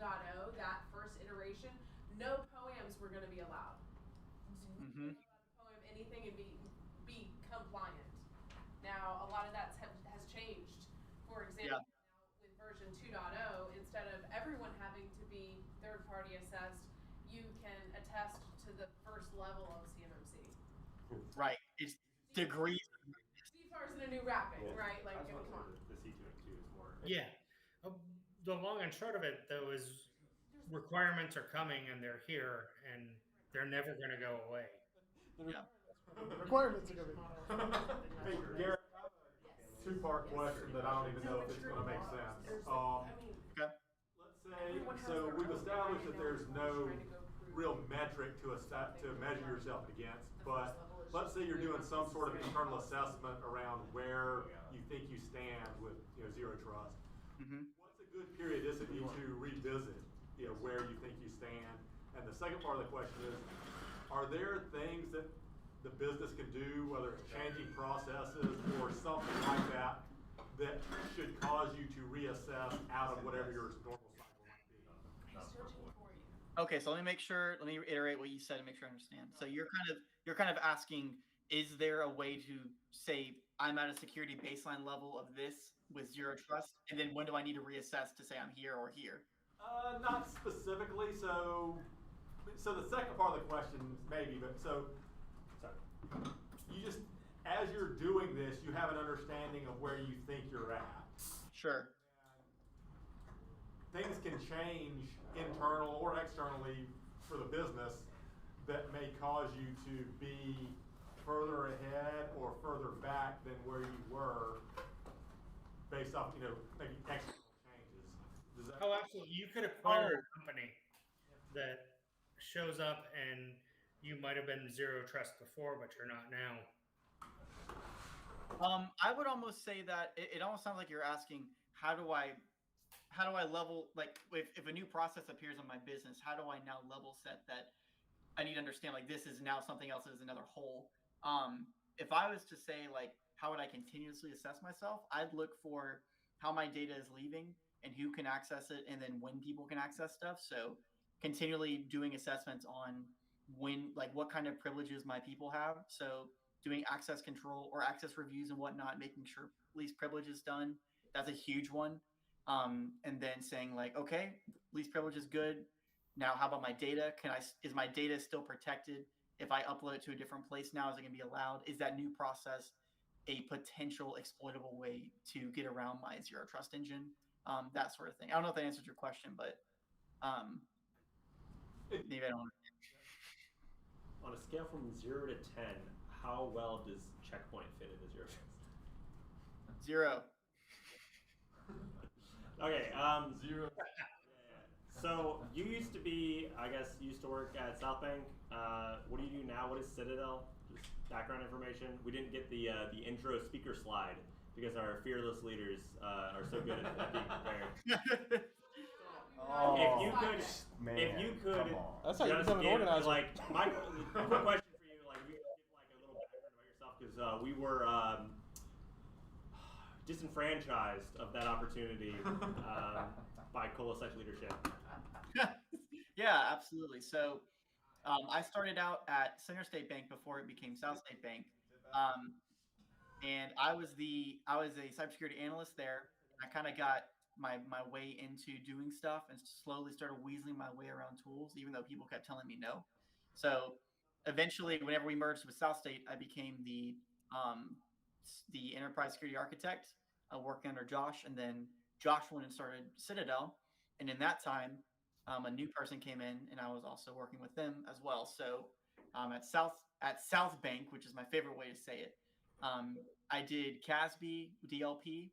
Speaker 6: that first iteration, no poems were going to be allowed.
Speaker 2: Mm-hmm.
Speaker 6: Poem anything and be compliant. Now a lot of that has changed. For example, now with version 2.0, instead of everyone having to be third party assessed, you can attest to the first level of CMMC.
Speaker 2: Right. It's degrees.
Speaker 6: CFAR's in a new wrapping, right? Like, come on.
Speaker 5: The C2M2 is more.
Speaker 7: Yeah. The long and short of it, though, is requirements are coming and they're here and they're never going to go away.
Speaker 2: Yeah.
Speaker 1: Requirements are going to be.
Speaker 4: Hey, Garrett, I have a two-part question that I don't even know if it's going to make sense.
Speaker 2: Okay.
Speaker 4: Let's say, so we've established that there's no real metric to measure yourself against, but let's say you're doing some sort of internal assessment around where you think you stand with zero trust.
Speaker 2: Mm-hmm.
Speaker 4: What's a good periodicity to revisit where you think you stand? And the second part of the question is, are there things that the business can do, whether it's changing processes or something like that, that should cause you to reassess out of whatever your normal cycle might be?
Speaker 2: Okay, so let me reiterate what you said and make sure I understand. So you're kind of asking, is there a way to say I'm at a security baseline level of this with zero trust, and then when do I need to reassess to say I'm here or here?
Speaker 4: Not specifically. So the second part of the question, maybe, but sorry. You just, as you're doing this, you have an understanding of where you think you're at.
Speaker 2: Sure.
Speaker 4: Things can change internal or externally for the business that may cause you to be further ahead or further back than where you were based off, maybe external changes.
Speaker 7: Absolutely. You could acquire a company that shows up and you might have been zero trust before, but you're not now.
Speaker 2: I would almost say that it almost sounds like you're asking, how do I level, like if a new process appears in my business, how do I now level set that I need to understand, like, this is now something else, is another whole. If I was to say, like, how would I continuously assess myself, I'd look for how my data is leaving and who can access it, and then when people can access stuff. So continually doing assessments on when, like, what kind of privileges my people have. So doing access control or access reviews and whatnot, making sure least privilege is done. That's a huge one. And then saying, like, okay, least privilege is good. Now, how about my data? Is my data still protected? If I upload it to a different place now, is it going to be allowed? Is that new process a potential exploitable way to get around my zero trust engine? That sort of thing. I don't know if that answers your question, but maybe I don't.
Speaker 5: On a scale from 0 to 10, how well does Checkpoint fit into zero trust?
Speaker 2: 0.
Speaker 5: Okay.
Speaker 9: 0.
Speaker 5: So you used to work at SouthBank. What do you do now? What is Citadel? Just background information. We didn't get the intro speaker slide because our fearless leaders are so good at being prepared. If you could,
Speaker 1: that's how you become an organizer.
Speaker 5: Like, my quick question for you, like, we could give like a little background about yourself, because we were disenfranchised of that opportunity by Kolasech leadership.
Speaker 2: Yeah, absolutely. So I started out at Center State Bank before it became South State Bank. and I was a cybersecurity analyst there. I kind of got my way into doing stuff and slowly started weaseling my way around tools, even though people kept telling me no. So eventually, whenever we merged with South State, I became the enterprise security architect, working under Josh, and then Josh went and started Citadel, and in that time, a new person came in, and I was also working with them as well. So at South Bank, which is my favorite way to say it, I did CASB, DLP,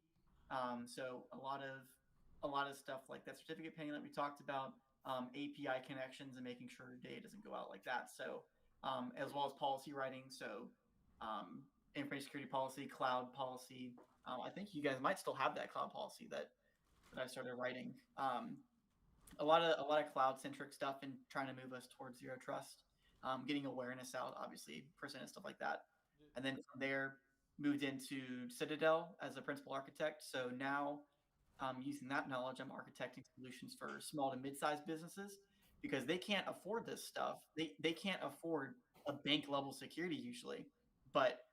Speaker 2: so a lot of stuff like that certificate paying that we talked about, API connections and making sure data doesn't go out like that. So as well as policy writing, so information security policy, cloud policy. I think you guys might still have that cloud policy that I started writing. A lot of cloud centric stuff and trying to move us towards zero trust, getting awareness out, obviously, percent and stuff like that. And then from there, moved into Citadel as a principal architect. So now, using that knowledge, I'm architecting solutions for small to mid-sized businesses because they can't afford this stuff. They can't afford a bank level security usually, but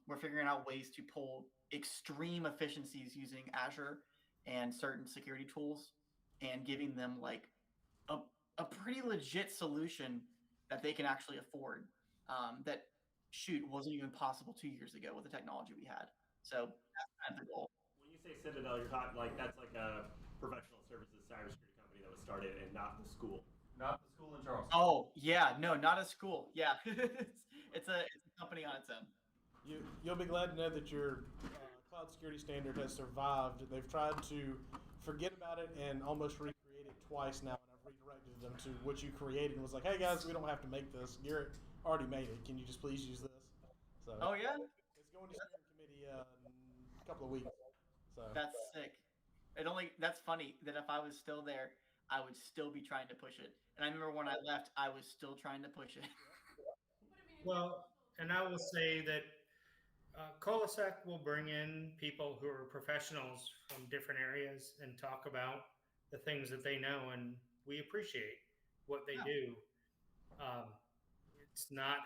Speaker 2: we're figuring out ways to pull extreme efficiencies using Azure and certain security tools and giving them like a, a pretty legit solution that they can actually afford, that shoot wasn't even possible 2 years ago with the technology we had. So that's kind of the goal.
Speaker 5: When you say Citadel, you're talking like that's like a professional services cybersecurity company that was started and not the school.
Speaker 9: Not the school in Charleston.
Speaker 2: Oh yeah, no, not a school. Yeah, it's a company on its own.
Speaker 1: You'll be glad to know that your cloud security standard has survived. They've tried to forget about it and almost recreate it twice now, and I've redirected them to what you created and was like, hey guys, we don't have to make this. Garrett already made it. Can you just please use this? So
Speaker 2: Oh yeah,
Speaker 1: it's going to steering committee in a couple of weeks. So
Speaker 2: that's sick. That's funny that if I was still there, I would still be trying to push it. And I remember when I left, I was still trying to push it.
Speaker 7: Well, and I will say that Colasec will bring in people who are professionals from different areas and talk about the things that they know, and we appreciate what they do. It's not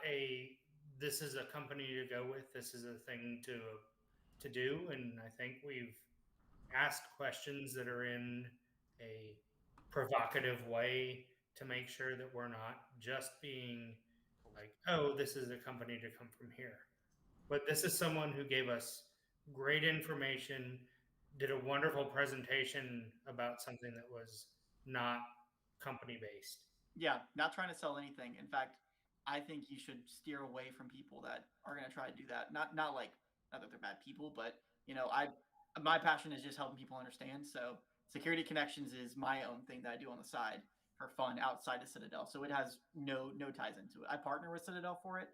Speaker 7: this is a company to go with. This is a thing to do, and I think we've asked questions that are in a provocative way to make sure that we're not just being like, oh, this is a company to come from here. But this is someone who gave us great information, did a wonderful presentation about something that was not company based.
Speaker 2: Yeah, not trying to sell anything. In fact, I think you should steer away from people that are going to try to do that. Not that they're bad people, but my passion is just helping people understand. So security connections is my own thing that I do on the side for fun outside of Citadel. So it has no ties into it. I partner with Citadel for it,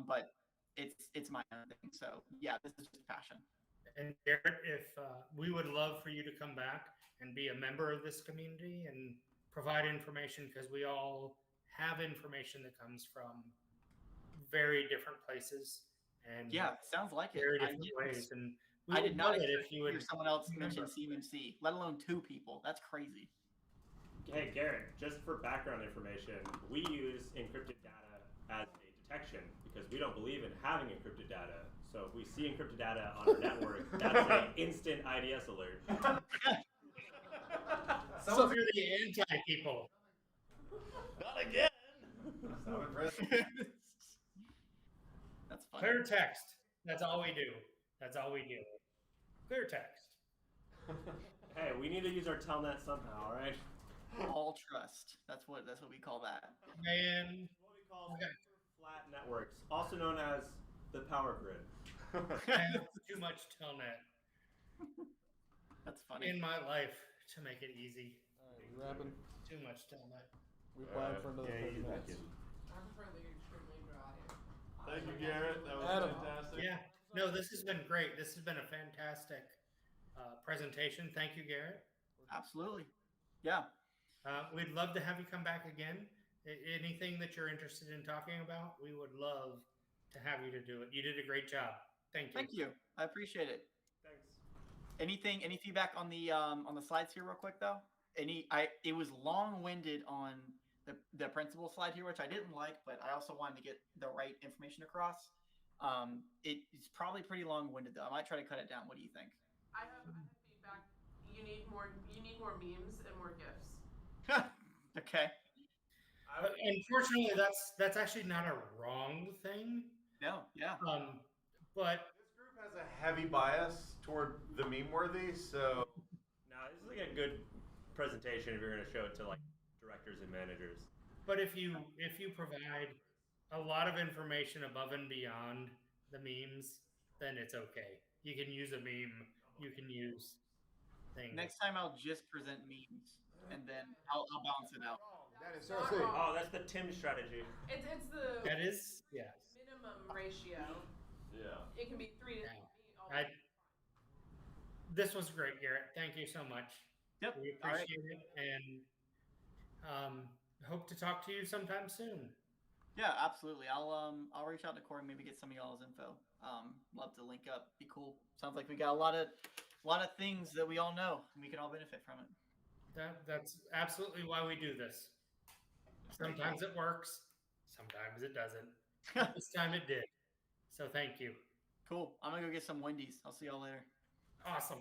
Speaker 2: but it's my own thing. So yeah, this is just passion.
Speaker 7: And Garrett, if we would love for you to come back and be a member of this community and provide information, because we all have information that comes from very different places and
Speaker 2: yeah, sounds like it.
Speaker 7: very different ways. And
Speaker 2: I did not expect
Speaker 7: if you would
Speaker 2: hear someone else mention CMMC, let alone two people. That's crazy.
Speaker 5: Hey Garrett, just for background information, we use encrypted data as a detection because we don't believe in having encrypted data. So if we see encrypted data on our network, that's an instant IDS alert.
Speaker 7: So you're the anti people.
Speaker 2: Not again.
Speaker 9: That's not impressive.
Speaker 2: That's funny.
Speaker 7: Clear text. That's all we do. That's all we do. Clear text.
Speaker 5: Hey, we need to use our telnet somehow, all right?
Speaker 2: All trust. That's what we call that.
Speaker 7: Man.
Speaker 5: What we call super flat networks, also known as the power grid.
Speaker 7: Too much telnet
Speaker 2: That's funny.
Speaker 7: in my life to make it easy.
Speaker 1: all right, you wrapping?
Speaker 7: Too much telnet.
Speaker 1: We planned for another 30 minutes.
Speaker 6: I prefer the extremely dry.
Speaker 4: Thank you, Garrett. That was
Speaker 1: Adam.
Speaker 4: fantastic.
Speaker 7: Yeah. No, this has been great. This has been a fantastic presentation. Thank you, Garrett.
Speaker 2: Absolutely. Yeah.
Speaker 7: We'd love to have you come back again. Anything that you're interested in talking about, we would love to have you to do it. You did a great job. Thank you.
Speaker 2: Thank you. I appreciate it.
Speaker 5: Thanks.
Speaker 2: Any feedback on the slides here real quick though? It was long-winded on the principal slide here, which I didn't like, but I also wanted to get the right information across. It's probably pretty long-winded though. I might try to cut it down. What do you think?
Speaker 6: I have feedback. You need more memes and more gifs.
Speaker 2: Okay.
Speaker 7: Unfortunately, that's actually not a wrong thing.
Speaker 2: No. Yeah.
Speaker 7: But
Speaker 9: This group has a heavy bias toward the meme worthy, so
Speaker 5: Now, this is like a good presentation if you're going to show it to like directors and managers.
Speaker 7: But if you provide a lot of information above and beyond the memes, then it's okay. You can use a meme. You can use things.
Speaker 2: Next time I'll just present memes, and then I'll balance it out.
Speaker 8: That is
Speaker 6: Not
Speaker 8: seriously.
Speaker 6: wrong.
Speaker 5: Oh, that's the Tim strategy.
Speaker 6: It's the
Speaker 7: That is, yes.
Speaker 6: minimum ratio.
Speaker 9: yeah.
Speaker 6: It can be 3 to
Speaker 7: Yeah.
Speaker 6: 3 all
Speaker 7: I, this was great, Garrett. Thank you so much.
Speaker 2: Yep.
Speaker 7: We
Speaker 2: All right.
Speaker 7: appreciate it, and hope to talk to you sometime soon.
Speaker 2: Yeah, absolutely. I'll reach out to Corey, maybe get some of y'all's info. Love to link up. Be cool. Sounds like we got a lot of things that we all know and we can all benefit from it.
Speaker 7: That's absolutely why we do this. Sometimes it works, sometimes it doesn't. This time it did. So thank you.
Speaker 2: Cool. I'm gonna go get some Wendy's. I'll see y'all later.
Speaker 7: Awesome.